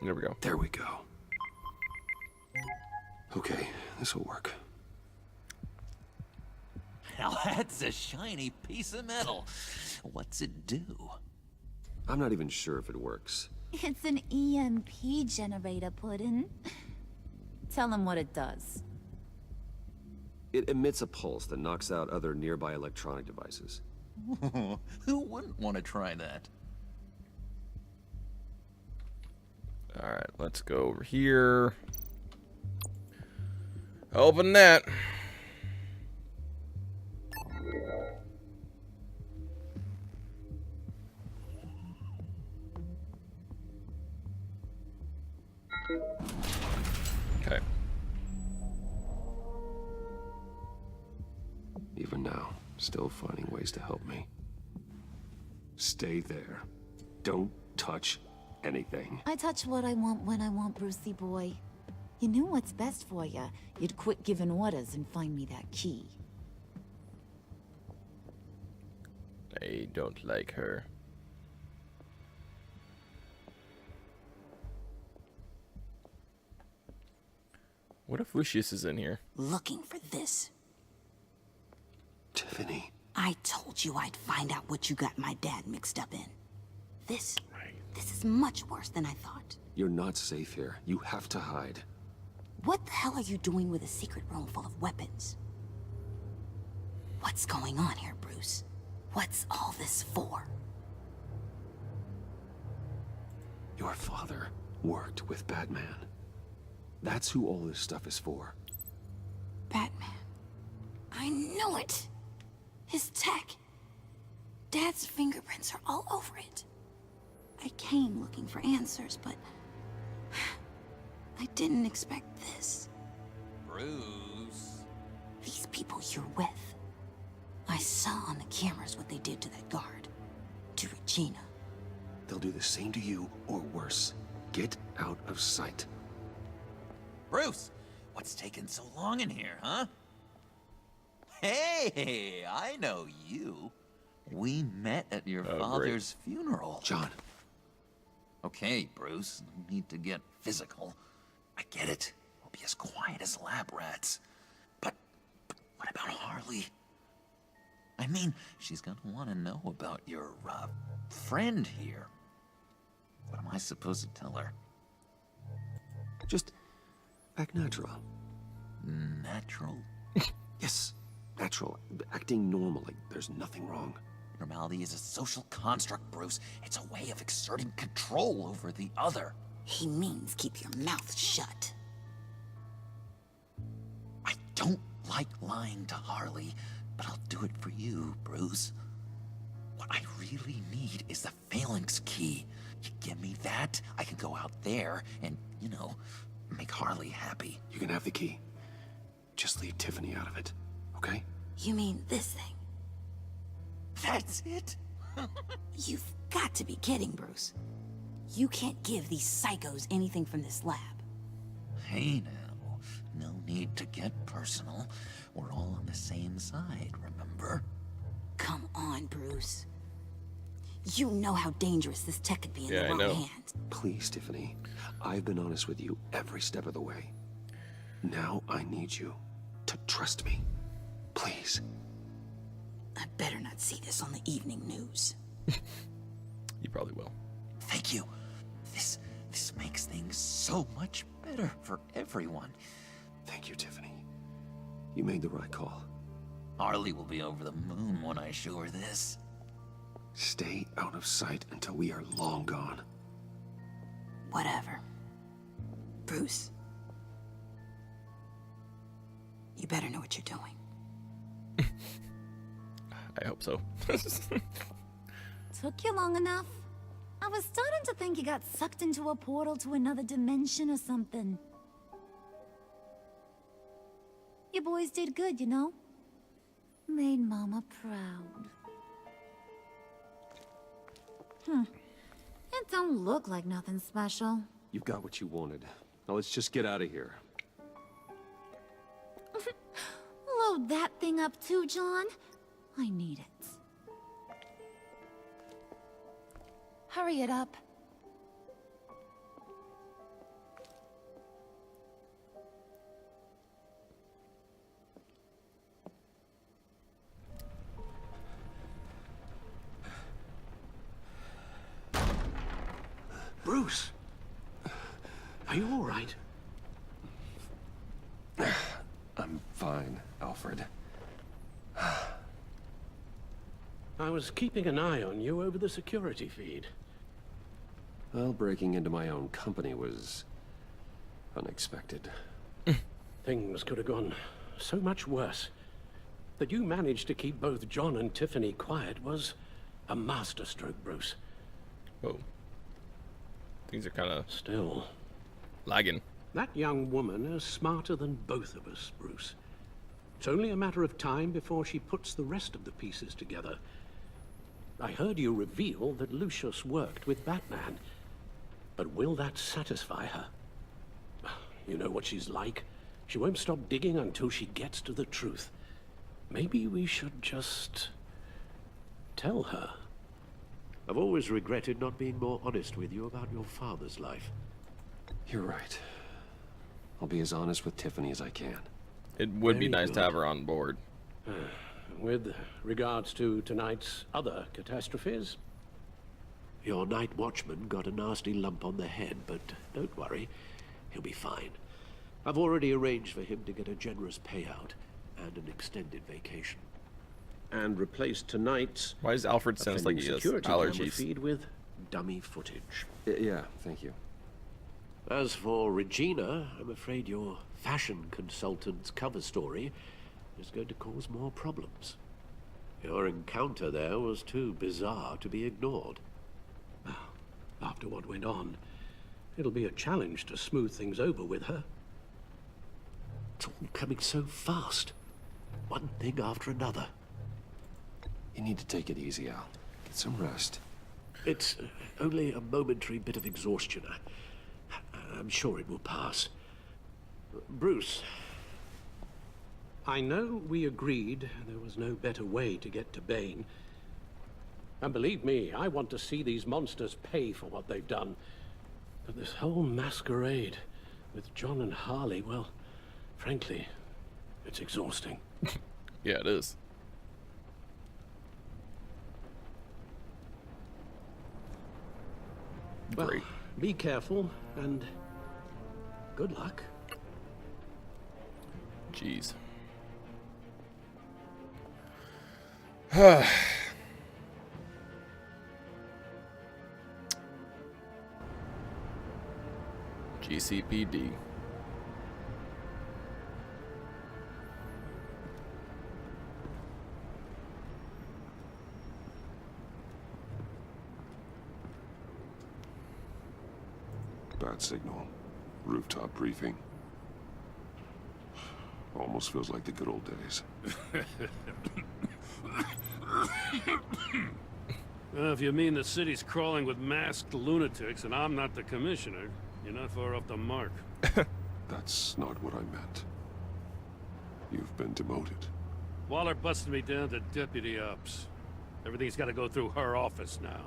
There we go. There we go. Okay, this will work. Now that's a shiny piece of metal. What's it do? I'm not even sure if it works. It's an EMP generator, Puddin'. Tell him what it does. It emits a pulse that knocks out other nearby electronic devices. Who wouldn't want to try that? Alright, let's go over here. Open that. Okay. Even now, still finding ways to help me. Stay there. Don't touch anything. I touch what I want when I want, Brucey boy. You knew what's best for you. You'd quit giving orders and find me that key. I don't like her. What if Lucius is in here? Looking for this. Tiffany. I told you I'd find out what you got my dad mixed up in. This is much worse than I thought. You're not safe here. You have to hide. What the hell are you doing with a secret room full of weapons? What's going on here, Bruce? What's all this for? Your father worked with Batman. That's who all this stuff is for. Batman. I knew it! His tech. Dad's fingerprints are all over it. I came looking for answers, but I didn't expect this. Bruce. These people you're with. I saw on the cameras what they did to that guard. To Regina. They'll do the same to you, or worse. Get out of sight. Bruce, what's taking so long in here, huh? Hey, I know you. We met at your father's funeral. John. Okay, Bruce, no need to get physical. I get it. We'll be as quiet as lab rats. But what about Harley? I mean, she's gonna want to know about your, friend here. What am I supposed to tell her? Just act natural. Natural? Yes, natural. Acting normally. There's nothing wrong. Normality is a social construct, Bruce. It's a way of exerting control over the other. He means keep your mouth shut. I don't like lying to Harley, but I'll do it for you, Bruce. What I really need is the phalanx key. You give me that, I can go out there and, you know, make Harley happy. You can have the key. Just leave Tiffany out of it, okay? You mean this thing? That's it? You've got to be kidding, Bruce. You can't give these psychos anything from this lab. Hey now, no need to get personal. We're all on the same side, remember? Come on, Bruce. You know how dangerous this tech could be in the wrong hands. Please, Tiffany. I've been honest with you every step of the way. Now I need you to trust me. Please. I better not see this on the evening news. You probably will. Thank you. This makes things so much better for everyone. Thank you, Tiffany. You made the right call. Harley will be over the moon when I show her this. Stay out of sight until we are long gone. Whatever. Bruce. You better know what you're doing. I hope so. Took you long enough? I was starting to think you got sucked into a portal to another dimension or something. You boys did good, you know? Made Mama proud. It don't look like nothing special. You've got what you wanted. Now let's just get out of here. Load that thing up too, John. I need it. Hurry it up. Bruce! Are you all right? I'm fine, Alfred. I was keeping an eye on you over the security feed. Well, breaking into my own company was unexpected. Things could have gone so much worse. That you managed to keep both John and Tiffany quiet was a masterstroke, Bruce. Oh. Things are kind of... Still. Lagging. That young woman is smarter than both of us, Bruce. It's only a matter of time before she puts the rest of the pieces together. I heard you reveal that Lucius worked with Batman. But will that satisfy her? You know what she's like. She won't stop digging until she gets to the truth. Maybe we should just... tell her. I've always regretted not being more honest with you about your father's life. You're right. I'll be as honest with Tiffany as I can. It would be Very nice to good. have her on board. With regards to tonight's other catastrophes? Your night watchman got a nasty lump on the head, but don't worry, he'll be fine. I've already arranged for him to get a generous payout and an extended vacation. And replaced tonight's Why does Alfred sound like he has security camera allergies? feed with dummy footage. Yeah, thank you. As for Regina, I'm afraid your fashion consultant's cover story is going to cause more problems. Your encounter there was too bizarre to be ignored. Well, after what went on, it'll be a challenge to smooth things over with her. It's all coming so fast. One thing after another. You need to take it easy, Al. Get some rest. It's only a momentary bit of exhaustion. I'm sure it will pass. Bruce, I know we agreed there was no better way to get to Bane. And believe me, I want to see these monsters pay for what they've done. But this whole masquerade with John and Harley, well, frankly, it's exhausting. Yeah, it is. Well, Great. be careful, and good luck. Jeez. GCPD. Bad signal. Rooftop briefing. Almost feels like the good old days. Well, if you mean the city's crawling with masked lunatics and I'm not the commissioner, you're not far off the mark. That's not what I meant. You've been demoted. Waller busted me down to deputy ops. Everything's got to go through her office now.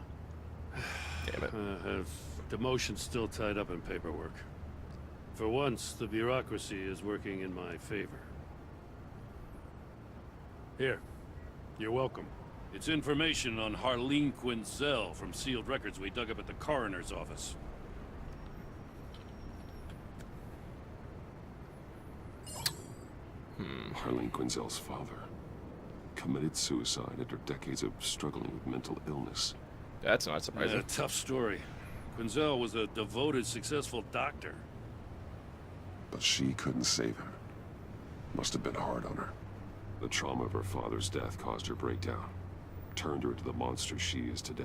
Damn it. Demotion's still tied up in paperwork. For once, the bureaucracy is working in my favor. Here. You're welcome. It's information on Harleen Quinzel from sealed records we dug up at the coroner's office. Harleen Quinzel's father committed suicide after decades of struggling with mental illness. That's not surprising. Yeah, tough story. Quinzel was a devoted, successful doctor. But she couldn't save him. Must have been hard on her. The trauma of her father's death caused her breakdown. Turned her into the monster she is today.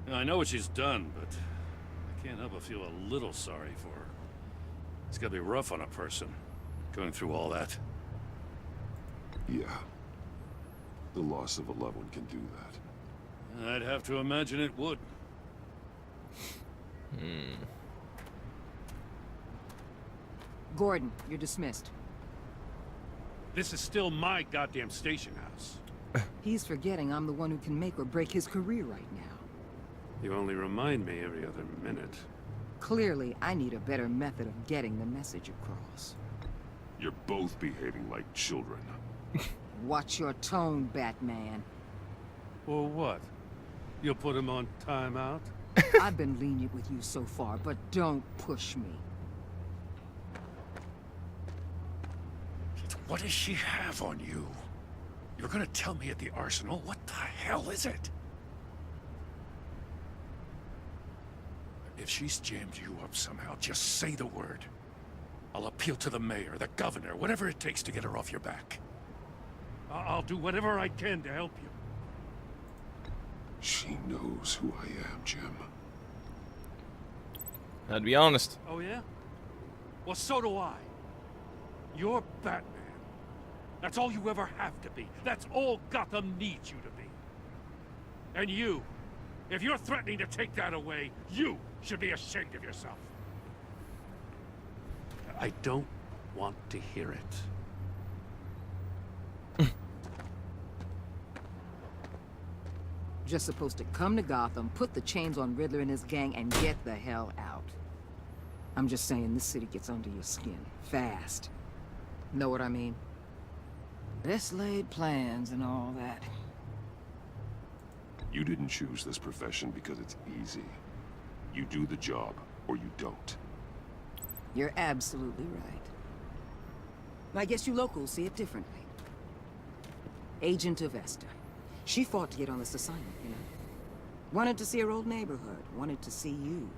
Now, I know what she's done, but I can't help but feel a little sorry for her. It's gotta be rough on a person, going through all that. Yeah. The loss of a loved one can do that. I'd have to imagine it would. Gordon, you're dismissed. This is still my goddamn station house. He's forgetting I'm the one who can make or break his career right now. You only remind me every other minute. Clearly, I need a better method of getting the message across. You're both behaving like children. Watch your tone, Batman. Or what? You'll put him on timeout? I've been lenient with you so far, but don't push me. What does she have on you? You're gonna tell me at the arsenal? What the hell is it? If she's jammed you up somehow, just say the word. I'll appeal to the mayor, the governor, whatever it takes to get her off your back. I'll do whatever I can to help you. She knows who I am, Jim. I'd be honest. Oh, yeah? Well, so do I. You're Batman. That's all you ever have to be. That's all Gotham needs you to be. And you, if you're threatening to take that away, you should be ashamed of yourself. I don't want to hear it. Just supposed to come to Gotham, put the chains on Riddler and his gang, and get the hell out. I'm just saying, this city gets under your skin. Fast. Know what I mean? Best laid plans and all that. You didn't choose this profession because it's easy. You do the job, or you don't. You're absolutely right. I guess you locals see it differently. Agent of Vesta. She fought to get on this assignment, you know? Wanted to see her old neighborhood. Wanted to see you.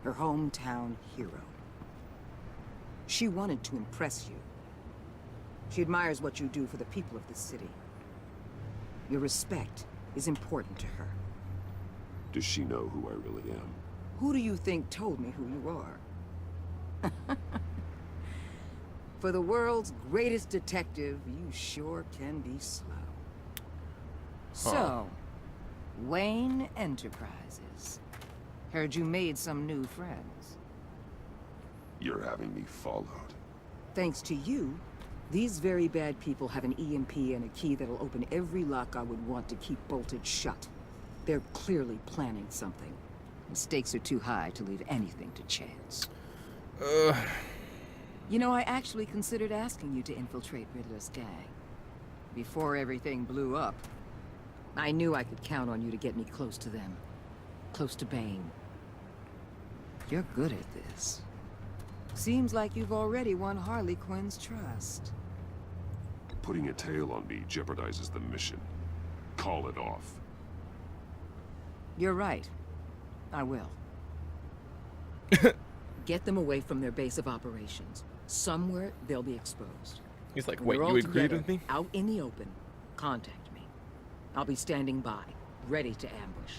Her hometown hero. She wanted to impress you. She admires what you do for the people of this city. Your respect is important to her. Does she know who I really am? Who do you think told me who you are? For the world's greatest detective, you sure can be slow. So, Wayne Enterprises. Heard you made some new friends. You're having me followed. Thanks to you, these very bad people have an EMP and a key that'll open every lock I would want to keep bolted shut. They're clearly planning something. The stakes are too high to leave anything to chance. You know, I actually considered asking you to infiltrate Riddler's gang. Before everything blew up, I knew I could count on you to get me close to them. Close to Bane. You're good at this. Seems like you've already won Harley Quinn's trust. Putting a tail on me jeopardizes the mission. Call it off. You're right. I will. Get them away from their base of operations. Somewhere they'll be exposed. He's like, When wait, they're all you agreed together, with me? Out in the open, contact me. I'll be standing by, ready to ambush.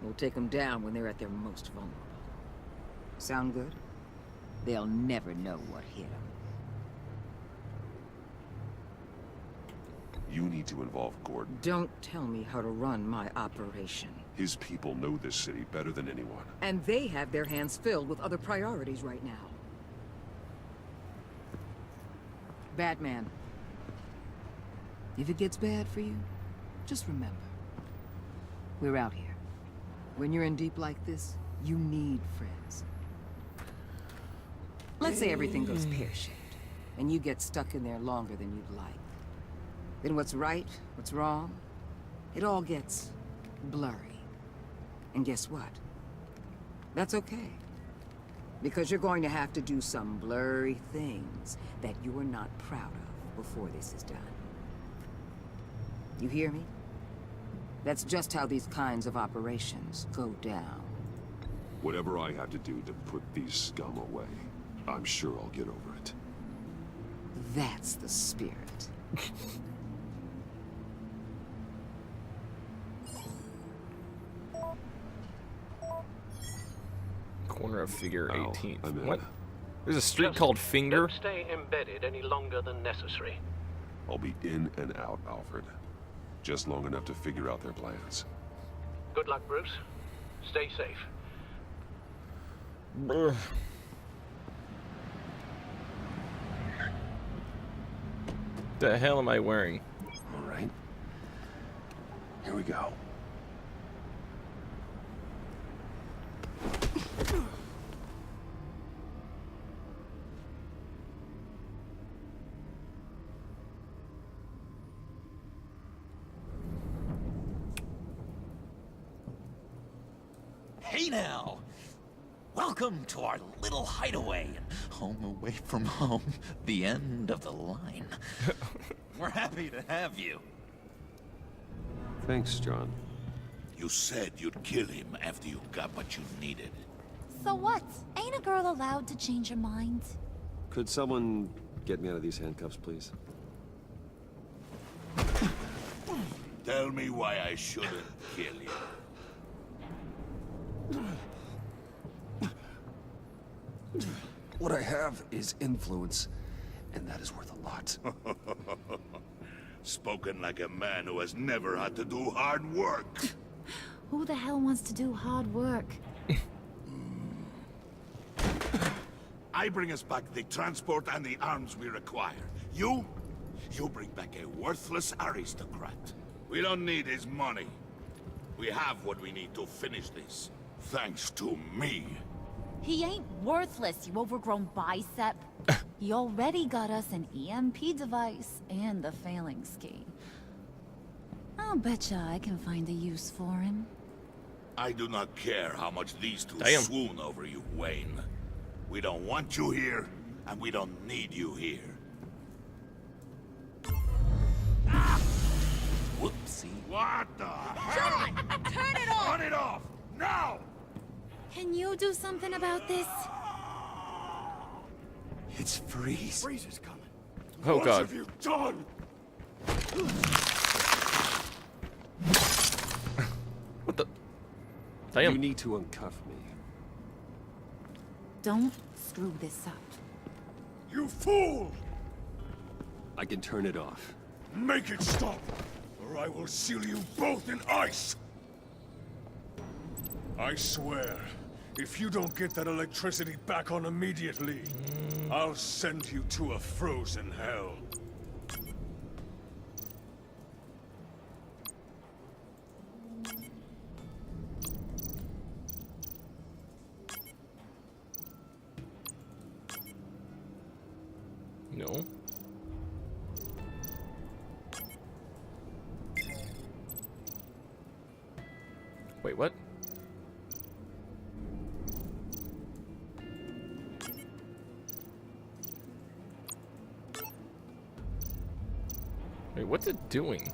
We'll take them down when they're at their most vulnerable. Sound good? They'll never know what hit them. You need to involve Gordon. Don't tell me how to run my operation. His people know this city better than anyone. And they have their hands filled with other priorities right now. Batman. If it gets bad for you, just remember. We're out here. When you're in deep like this, you need friends. Let's say everything goes pear-shaped, and you get stuck in there longer than you'd like. Then what's right, what's wrong, it all gets blurry. And guess what? That's okay. Because you're going to have to do some blurry things that you are not proud of before this is done. You hear me? That's just how these kinds of operations go down. Whatever I have to do to put these scum away, I'm sure I'll get over it. That's the spirit. Corner of Figure Oh, 18th. I'm in. What? There's a street called Finger? Don't stay embedded any longer than necessary. I'll be in and out, Alfred. Just long enough to figure out their plans. Good luck, Bruce. Stay safe. Brr. The hell am I wearing? All right. Here we go. Hey now! Welcome to our little hideaway, home away from home, the end of the line. We're happy to have you. Thanks, John. You said you'd kill him after you got what you needed. So what? Ain't a girl allowed to change her mind? Could someone get me out of these handcuffs, please? Tell me why I shouldn't kill you. What I have is influence, and that is worth a lot. Spoken like a man who has never had to do hard work. Who the hell wants to do hard work? I bring us back the transport and the arms we require. You bring back a worthless aristocrat. We don't need his money. We have what we need to finish this. Thanks to me. He ain't worthless, you overgrown bicep. He already got us an EMP device and the failing ski. I'll betcha I can find a use for him. I do not care how much these two Damn. swoon over you, Wayne. We don't want you here, and we don't need you here. Whoopsie. What the hell? John! Turn it off! Turn it off! Now! Can you do something about this? It's Freeze. Freeze is coming. Oh What god. have you done? What the? Damn. You need to uncuff me. Don't screw this up. You fool! I can turn it off. Make it stop, or I will seal you both in ice! I swear, if you don't get that electricity back on immediately, I'll send you to a frozen hell. No. Wait, what? Wait, what's it doing?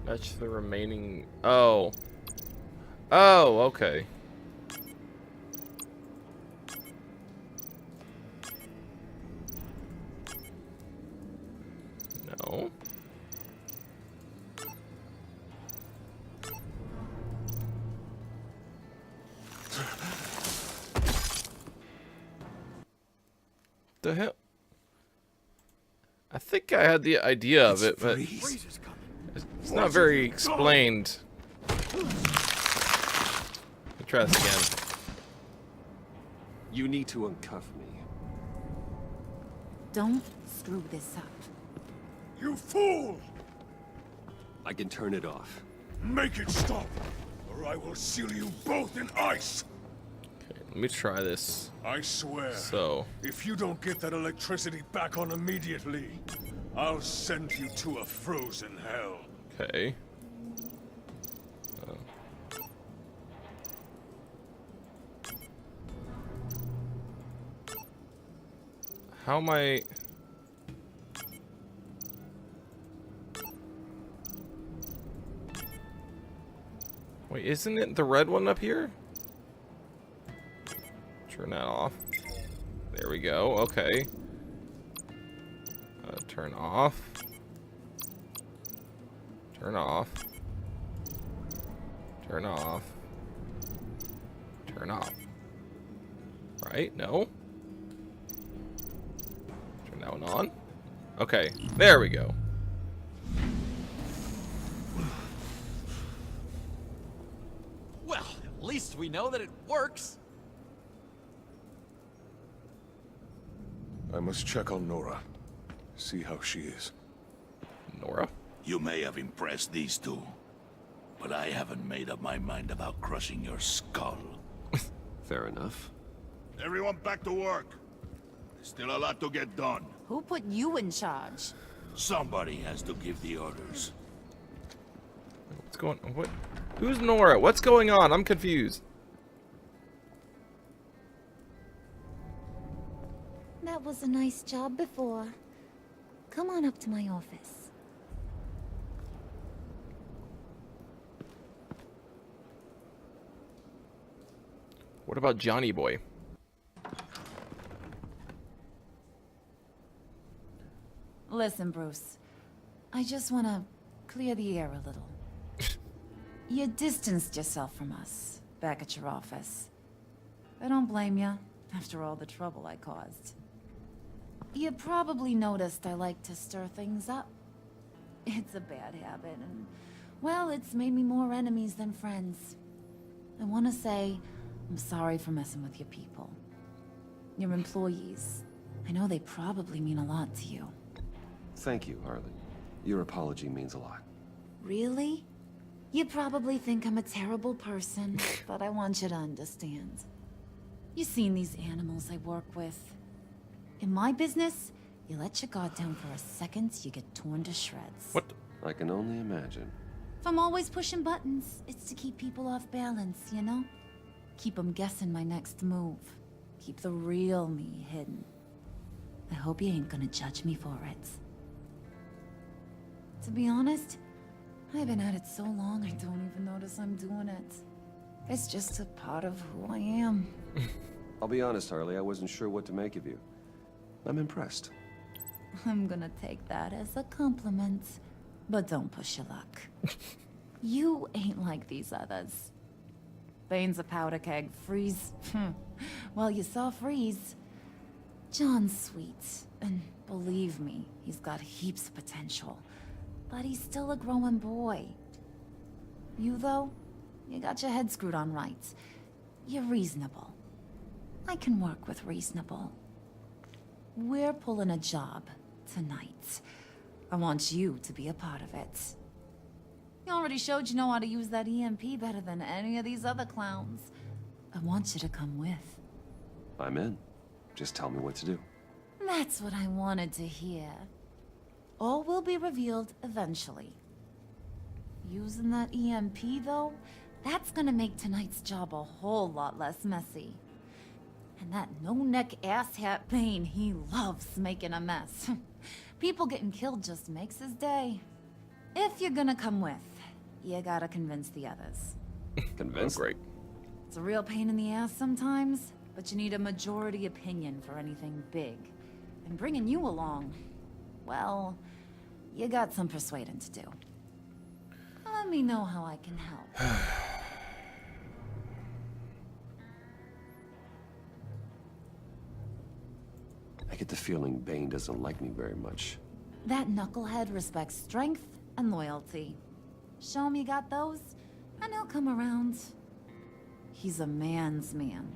Match the remaining... Oh. Oh, okay. the hell? I think I had the idea of it, but it's not very explained. Let me try this again. You need to uncuff me. Don't screw this up. You fool! I can turn it off. Make it stop, or I will seal you both in ice! Okay, let me try this. I swear, So, if you don't get that electricity back on immediately, I'll send you to a frozen hell. okay. How am I... Wait, isn't it the red one up here? Turn that off. There we go, okay. Turn off. Turn off. Turn off. Turn off. Right? No? Turn that one on. Okay, there we go. Well, at least we know that it works. I must check on Nora. See how she is. Nora? You may have impressed these two, but I haven't made up my mind about crushing your skull. Fair enough. Everyone back to work. There's still a lot to get done. Who put you in charge? Somebody has to give the orders. What's going on? What? Who's Nora? What's going on? I'm confused. That was a nice job before. Come on up to my office. What about Johnny Boy? Listen, Bruce. I just want to clear the air a little. You distanced yourself from us, back at your office. I don't blame you, after all the trouble I caused. You probably noticed I like to stir things up. It's a bad habit, and, well, it's made me more enemies than friends. I want to say, I'm sorry for messing with your people. Your employees. I know they probably mean a lot to you. Thank you, Harley. Your apology means a lot. Really? You probably think I'm a terrible person, but I want you to understand. You've seen these animals I work with. In my business, you let your guard down for a second, you get torn to shreds. What? I can only imagine. If I'm always pushing buttons, it's to keep people off balance, you know? Keep them guessing my next move. Keep the real me hidden. I hope you ain't gonna judge me for it. To be honest, I've been at it so long I don't even notice I'm doing it. It's just a part of who I am. I'll be honest, Harley, I wasn't sure what to make of you. I'm impressed. I'm gonna take that as a compliment, but don't push your luck. You ain't like these others. Bane's a powder keg, Freeze. Well, you saw Freeze. John's sweet, and believe me, he's got heaps of potential. But he's still a growing boy. You, though, you got your head screwed on right. You're reasonable. I can work with reasonable. We're pulling a job tonight. I want you to be a part of it. You already showed you know how to use that EMP better than any of these other clowns. I want you to come with. I'm in. Just tell me what to do. That's what I wanted to hear. All will be revealed eventually. Using that EMP, though, that's gonna make tonight's job a whole lot less messy. And that no-neck asshat Bane, he loves making a mess. People getting killed just makes his day. If you're gonna come with, you gotta convince the others. Convince? Oh, great. It's a real pain in the ass sometimes, but you need a majority opinion for anything big. And bringing you along, well, you got some persuading to do. Let me know how I can help. I get the feeling Bane doesn't like me very much. That knucklehead respects strength and loyalty. Show him you got those, and he'll come around. He's a man's man.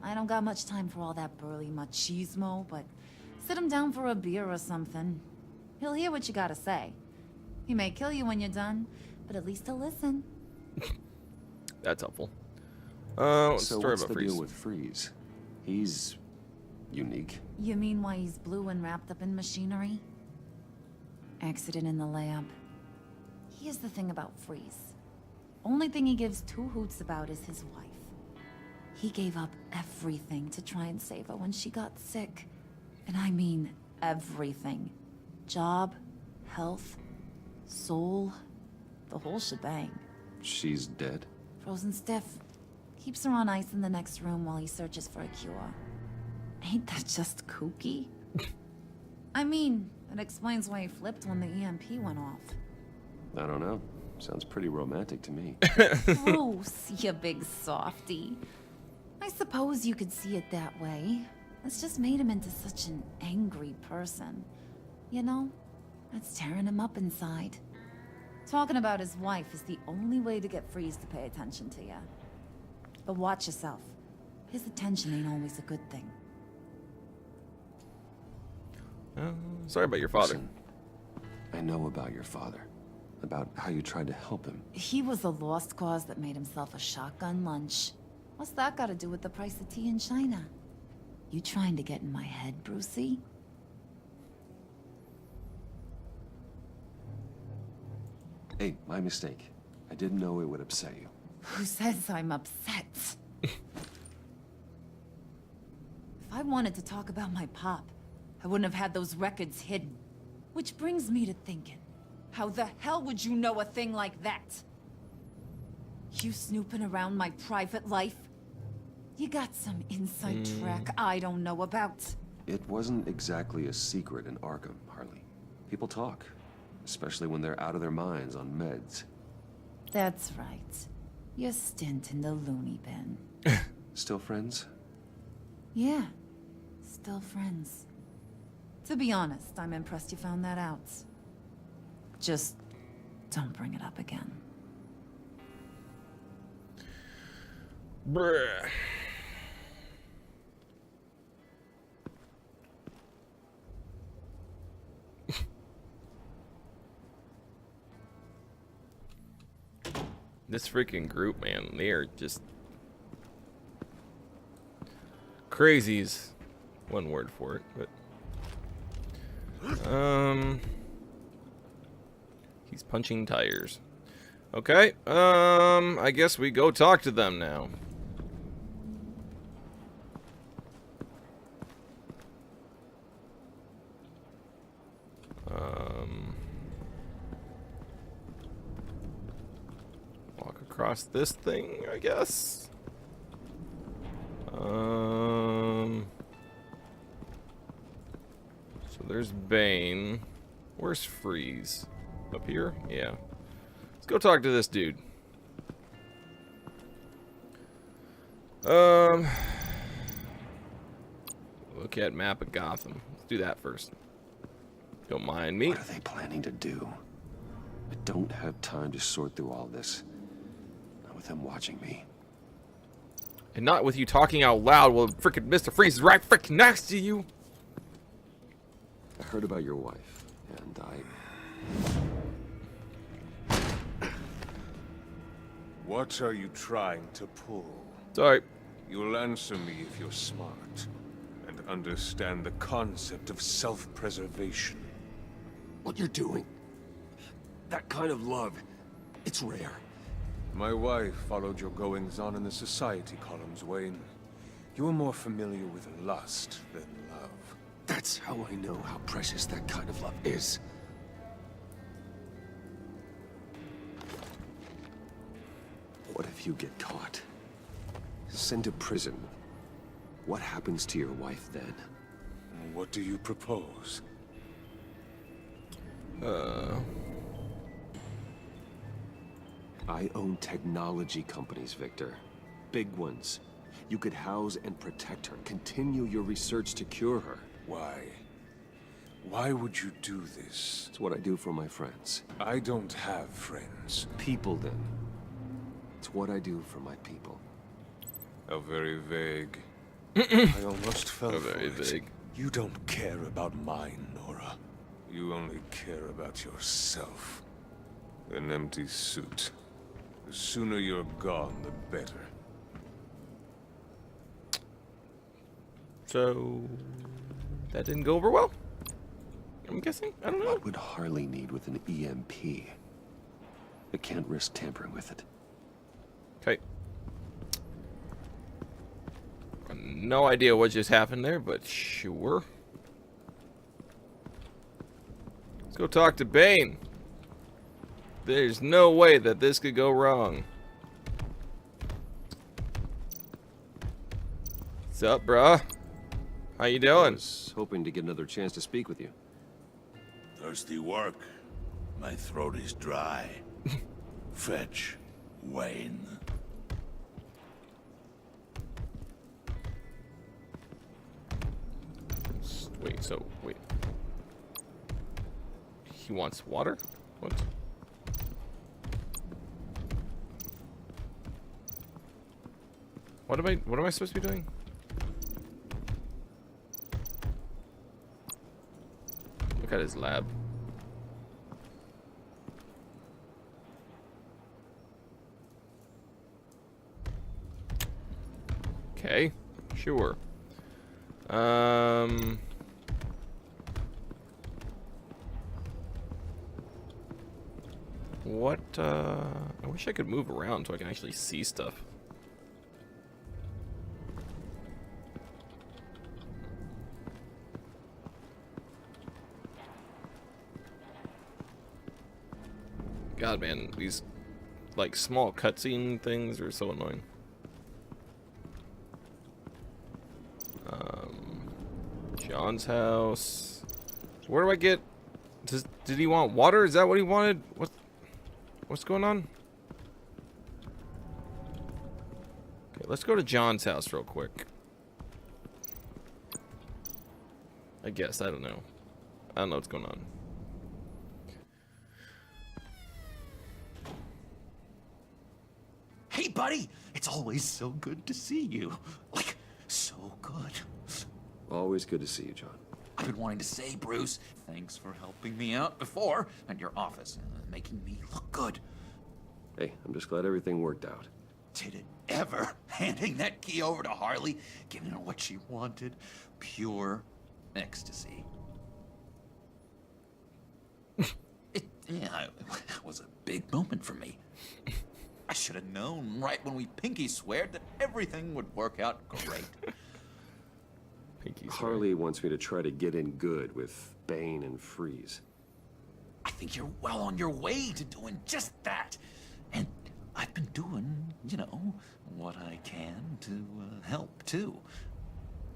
I don't got much time for all that burly machismo, but sit him down for a beer or something. He'll hear what you gotta say. He may kill you when you're done, but at least he'll listen. That's helpful. So what's the deal with Freeze? He's unique. You mean why he's blue and wrapped up in machinery? Accident in the lab. Here's the thing about Freeze. Only thing he gives two hoots about is his wife. He gave up everything to try and save her when she got sick. And I mean everything. Job, health, soul, the whole shebang. She's dead? Frozen stiff. Keeps her on ice in the next room while he searches for a cure. Ain't that just kooky? I mean, it explains why he flipped when the EMP went off. I don't know. Sounds pretty romantic to me. Bruce, you big softy. I suppose you could see it that way. It's just made him into such an angry person. You know, that's tearing him up inside. Talking about his wife is the only way to get Freeze to pay attention to you. But watch yourself. His attention ain't always a good thing. Sorry about your father. Listen, I know about your father. About how you tried to help him. He was a lost cause that made himself a shotgun lunch. What's that got to do with the price of tea in China? You trying to get in my head, Brucey? Hey, my mistake. I didn't know it would upset you. Who says I'm upset? If I wanted to talk about my pop, I wouldn't have had those records hidden. Which brings me to thinking, how the hell would you know a thing like that? You snooping around my private life? You got some inside track I don't know about. It wasn't exactly a secret in Arkham, Harley. People talk, especially when they're out of their minds on meds. That's right. Your stint in the loony bin. Still friends? Yeah, still friends. To be honest, I'm impressed you found that out. Just don't bring it up again. Bruh. This freaking group, man, they are just crazies. One word for it, but he's punching tires. Okay, I guess we go talk to them now. Walk across this thing, I guess. So there's Bane. Where's Freeze? Up here? Yeah. Let's go talk to this dude. Look at map of Gotham. Let's do that first. Don't mind me. What are they planning to do? I don't have time to sort through all this. Not with them watching me. And not with you talking out loud while frickin' Mr. Freeze is right frickin' next to you. I heard about your wife, and What are you trying to pull? Sorry. You'll answer me if you're smart and understand the concept of self-preservation. What you're doing, that kind of love, it's rare. My wife followed your goings-on in the society columns, Wayne. You are more familiar with lust than love. That's how I know how precious that kind of love is. What if you get caught? Sent to prison. What happens to your wife then? What do you propose? I own technology companies, Victor. Big ones. You could house and protect her. Continue your research to cure her. Why? Why would you do this? It's what I do for my friends. I don't have friends. People, then. It's what I do for my people. How very vague. I almost fell for Very it. vague. You don't care about mine, Nora. You only care about yourself. An empty suit. The sooner you're gone, the better. So that didn't go over well, I'm guessing. I don't know. What would Harley need with an EMP? I can't risk tampering with it. Okay. No idea what just happened there, but sure. Let's go talk to Bane. There's no way that this could go wrong. What's up, bruh? How you doing? I was hoping to get another chance to speak with you. Thirsty work. My throat is dry. Fetch, Wayne. Wait. He wants water? What? What am I supposed to be doing? Look at his lab. Okay, sure. What, I wish I could move around so I can actually see stuff. God, man, these, like, small cutscene things are so annoying. John's house. Where do I get... Did he want water? Is that what he wanted? What's going on? Okay, let's go to John's house real quick. I guess. I don't know. I don't know what's going on. Hey, buddy! It's always so good to see you. Like, so good. Always good to see you, John. I've been wanting to say, Bruce, thanks for helping me out before at your office, making me look good. Hey, I'm just glad everything worked out. Did it ever? Handing that key over to Harley, giving her what she wanted. Pure ecstasy. It was a big moment for me. I should have known right when we pinky sweared that everything would work out great. Harley wants me to try to get in good with Bane and Freeze. I think you're well on your way to doing just that. And I've been doing, you know, what I can to help, too.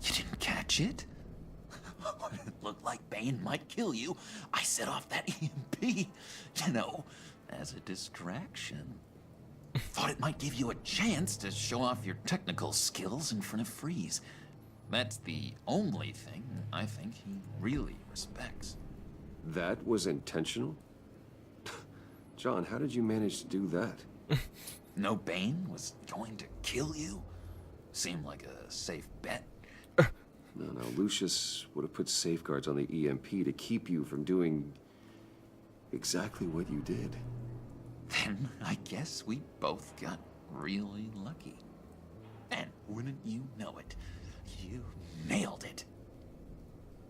You didn't catch it? When it looked like Bane might kill you, I set off that EMP, you know, as a distraction. Thought it might give you a chance to show off your technical skills in front of Freeze. That's the only thing I think he really respects. That was intentional? John, how did you manage to do that? No Bane was going to kill you? Seemed like a safe bet. No, Lucius would have put safeguards on the EMP to keep you from doing exactly what you did. Then I guess we both got really lucky. And wouldn't you know it, you nailed it.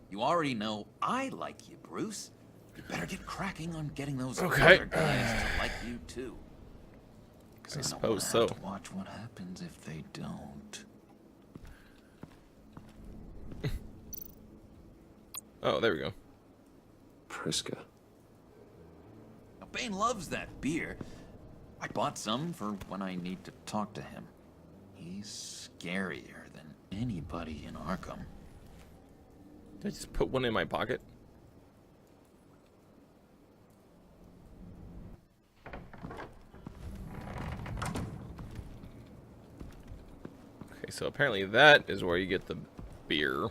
You already know I like you, Bruce. You better get cracking on getting those other guys to like you too. I suppose so. Have to watch what happens if they don't. Oh, there we go. Priska. Now, Bane loves that beer. I bought some for when I need to talk to him. He's scarier than anybody in Arkham. Did I just put one in my pocket? Okay, so apparently that is where you get the beer.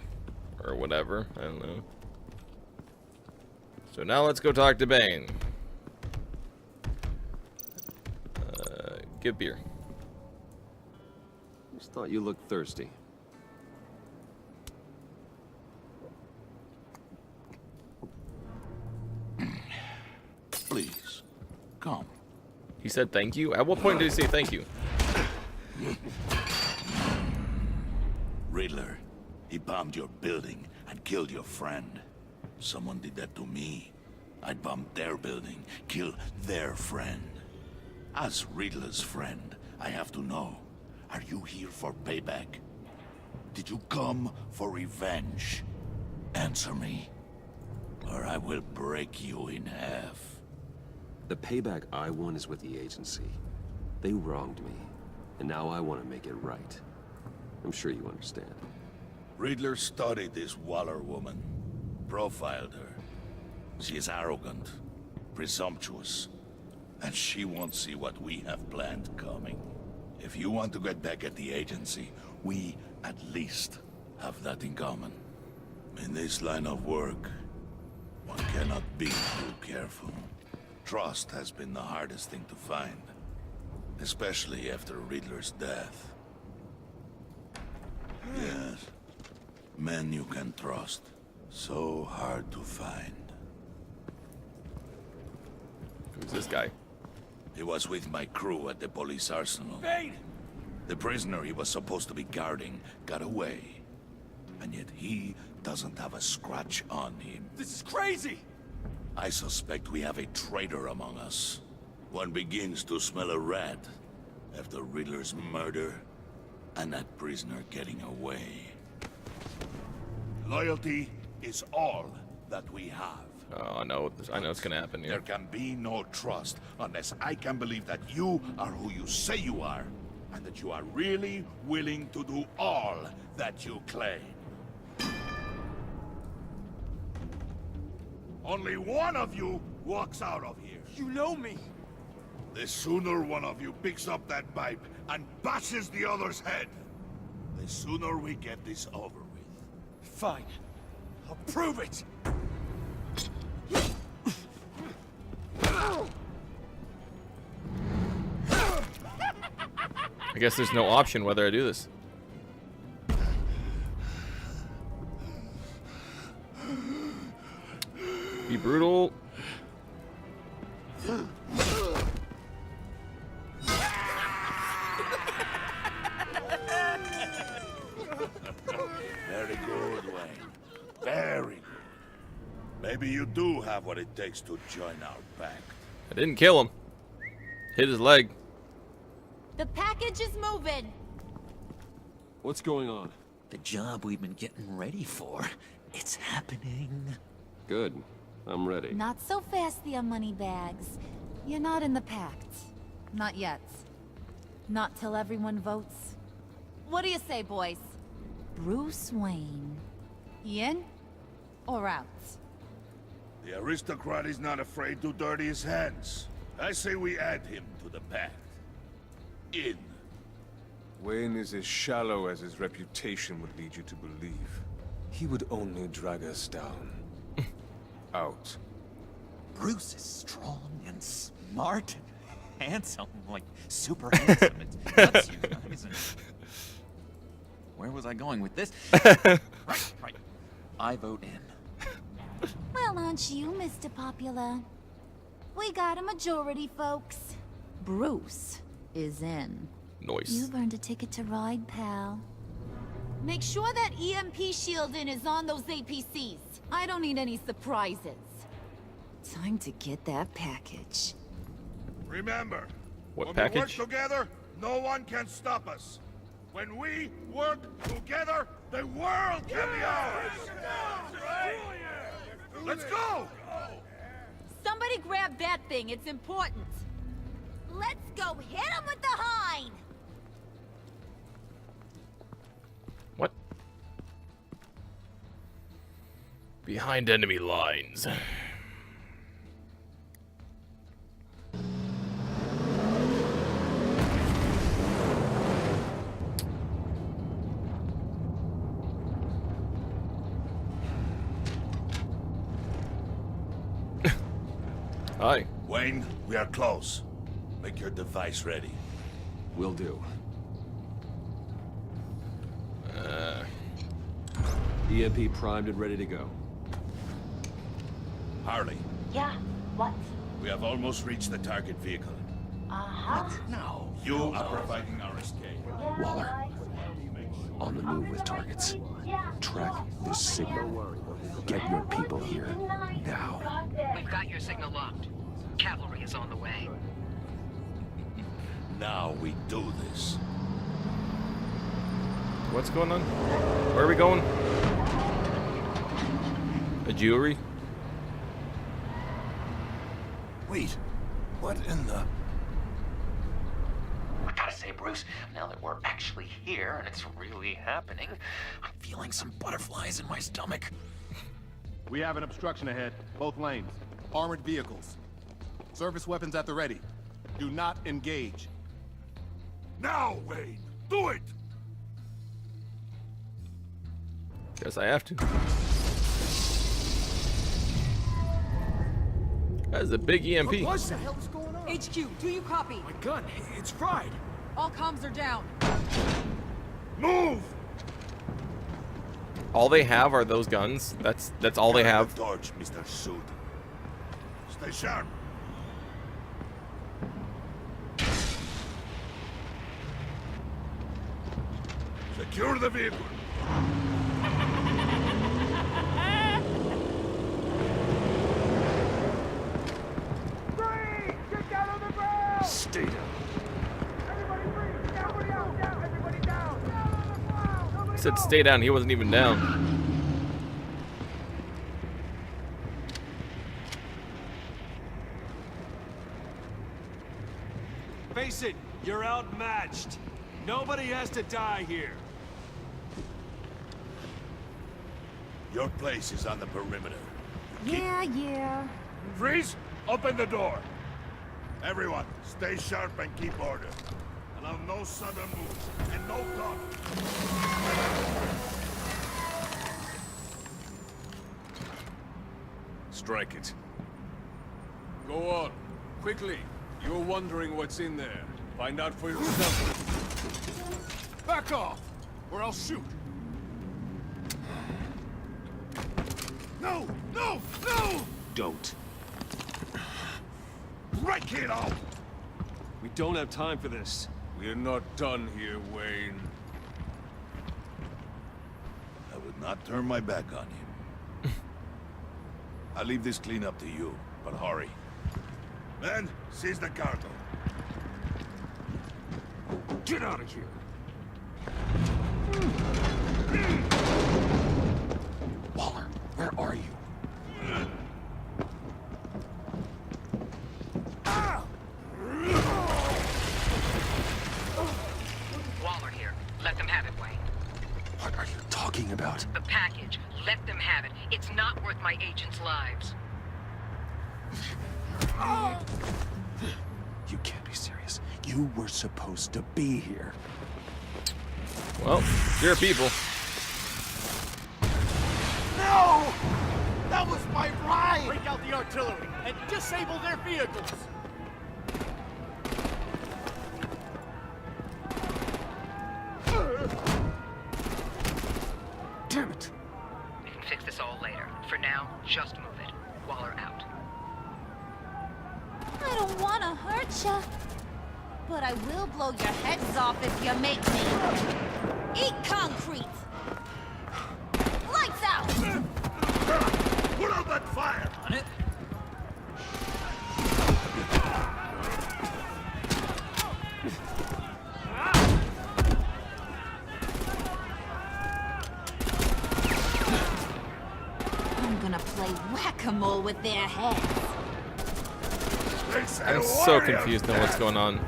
Or whatever. I don't know. So now let's go talk to Bane. Give beer. Just thought you looked thirsty. Please, come. He said thank you? At what point did he say thank you? Riddler, he bombed your building and killed your friend. Someone did that to me. I'd bomb their building, kill their friend. As Riddler's friend, I have to know, are you here for payback? Did you come for revenge? Answer me, or I will break you in half. The payback I want is with the agency. They wronged me, and now I want to make it right. I'm sure you understand. Riddler studied this Waller woman, profiled her. She is arrogant, presumptuous, and she won't see what we have planned coming. If you want to get back at the agency, we at least have that in common. In this line of work, one cannot be too careful. Trust has been the hardest thing to find, especially after Riddler's death. Yes, men you can trust, so hard to find. Who's this guy? He was with my crew at the police arsenal. Bane! The prisoner he was supposed to be guarding got away. And yet he doesn't have a scratch on him. This is crazy! I suspect we have a traitor among us. One begins to smell a rat after Riddler's murder and that prisoner getting away. Loyalty is all that we have. Oh, I know it's gonna happen here. There can be no trust unless I can believe that you are who you say you are, and that you are really willing to do all that you claim. Only one of you walks out of here. You know me. The sooner one of you picks up that pipe and bashes the other's head, the sooner we get this over with. Fine. I'll prove it! I guess there's no option whether I do this. Be brutal. Very good, Wayne. Very good. Maybe you do have what it takes to join our pact. I didn't kill him. Hit his leg. The package is moving. What's going on? The job we've been getting ready for. It's happening. Good. I'm ready. Not so fast, the Moneybags. You're not in the pact. Not yet. Not till everyone votes. What do you say, boys? Bruce Wayne. In or out? The aristocrat is not afraid to dirty his hands. I say we add him to the pact. In. Wayne is as shallow as his reputation would lead you to believe. He would only drag us down. Out. Bruce is strong and smart and handsome, like super handsome. It guts you guys. Where was I going with this? Right. I vote in. Well, aren't you, Mr. Popular? We got a majority, folks. Bruce is in. Nice. You've earned a ticket to ride, pal. Make sure that EMP shielding is on those APCs. I don't need any surprises. Time to get that package. Remember, what when package? we work together, no one can stop us. When we work together, the world can be ours. Let's go! Somebody grab that thing. It's important. Let's go hit him with the hind. What? Behind enemy lines. Hi. Wayne, we are close. Make your device ready. Will do. EMP primed and ready to go. Harley, Yeah, what? we have almost reached the target vehicle. Uh-huh. Now, you are providing our escape. Waller, on the move with targets. Track this signal. Get your people here, now. We've got your signal locked. Cavalry is on the way. Now we do this. What's going on? Where are we going? A jewelry? Wait, what in the... I gotta say, Bruce, now that we're actually here and it's really happening, I'm feeling some butterflies in my stomach. We have an obstruction ahead, both lanes. Armored vehicles. Service weapons at the ready. Do not engage. Now, Wayne! Do it! Guess I have to. That is a big EMP. What the hell is going on? HQ, do you copy? My gun, it's fried. All comms are down. Move! All they have are those guns. That's all they have. Torch, Mr. Suit. Stay sharp. Secure the vehicle. Stay down. He said stay down. He wasn't even down. Face it, you're outmatched. Nobody has to die here. Your place is on the perimeter. Yeah. Freeze! Open the door. Everyone, stay sharp and keep order. Allow no sudden moves and no talk. Strike it. Go on. Quickly. You're wondering what's in there. Find out for yourself. Back off, or I'll shoot. No! No! Don't. Break it out! We don't have time for this. We're not done here, Wayne. I would not turn my back on you. I'll leave this clean up to you, but hurry. Men, seize the cargo. Get out of here. Waller, where are you? Waller here. Let them have it, Wayne. What are you talking about? The package. Let them have it. It's not worth my agents' lives. You can't be serious. You were supposed to be here. Well, you're people. No! That was my ride! Break out the artillery and disable their vehicles! Damn it! We can fix this all later. For now, just move it. Waller out. I don't want to hurt ya, but I will blow your heads off if you make me. Eat concrete! Lights out! Put out that fire! On it. I'm gonna play whack-a-mole with their heads. I'm so confused on what's going on.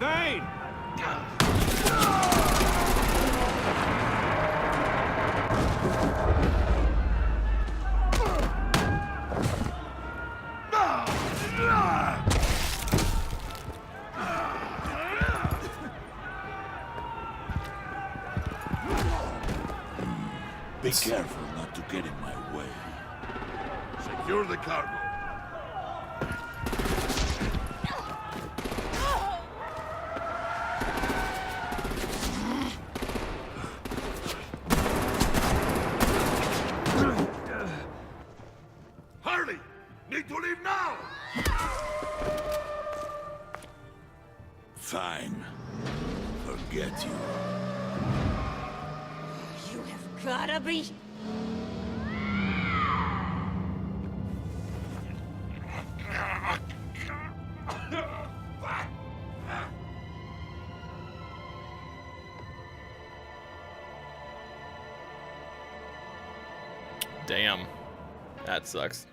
Thane! drones. Be careful not to get in my way. Secure the cargo. Harley! Need to leave now! Fine. Forget you. You have gotta be... Damn. That sucks.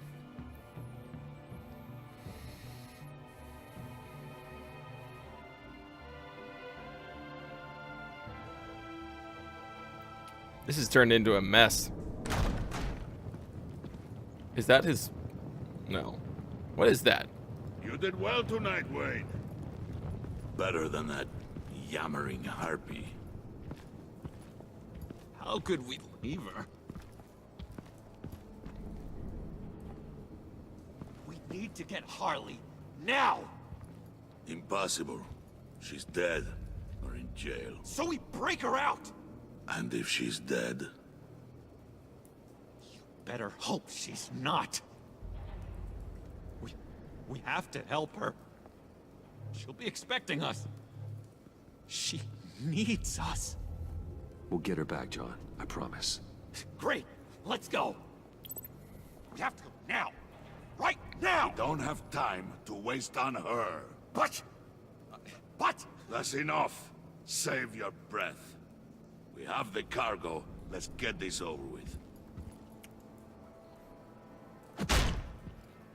This has turned into a mess. Is that his... No. What is that? You did well tonight, Wayne. Better than that yammering harpy. How could we leave her? We need to get Harley, now! Impossible. She's dead, or in jail. So we break her out! And if she's dead? You better hope she's not. We have to help her. She'll be expecting us. She needs us. We'll get her back, John. I promise. Great! Let's go! We have to go now! Right now! We don't have time to waste on her. But... That's enough. Save your breath. We have the cargo. Let's get this over with.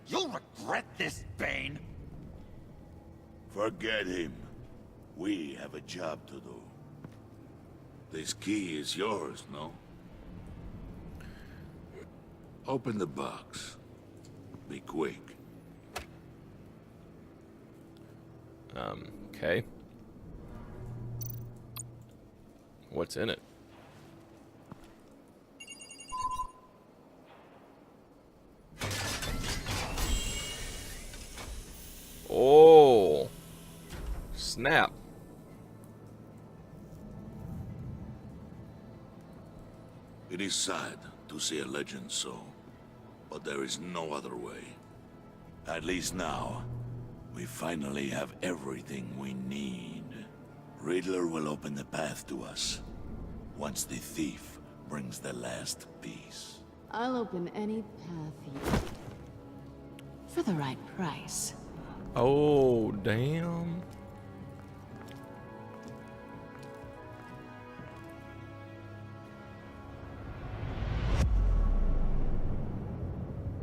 You'll regret this, Bane! Forget him. We have a job to do. This key is yours, no? Open the box. Be quick. Okay. What's in it? Oh. Snap. It is sad to see a legend so, but there is no other way. At least now, we finally have everything we need. Riddler will open the path to us, once the thief brings the last piece. I'll open any path you need. For the right price. Oh, damn.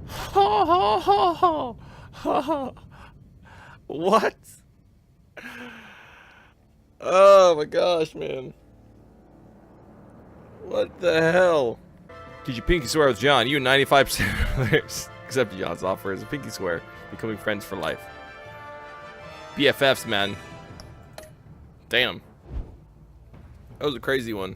Ha ha ha ha ha ha. What? Oh my gosh, man. What the hell? Did you pinky swear with John? You and 95% of others, except John's offer is a pinky swear, becoming friends for life. BFFs, man. Damn. That was a crazy one.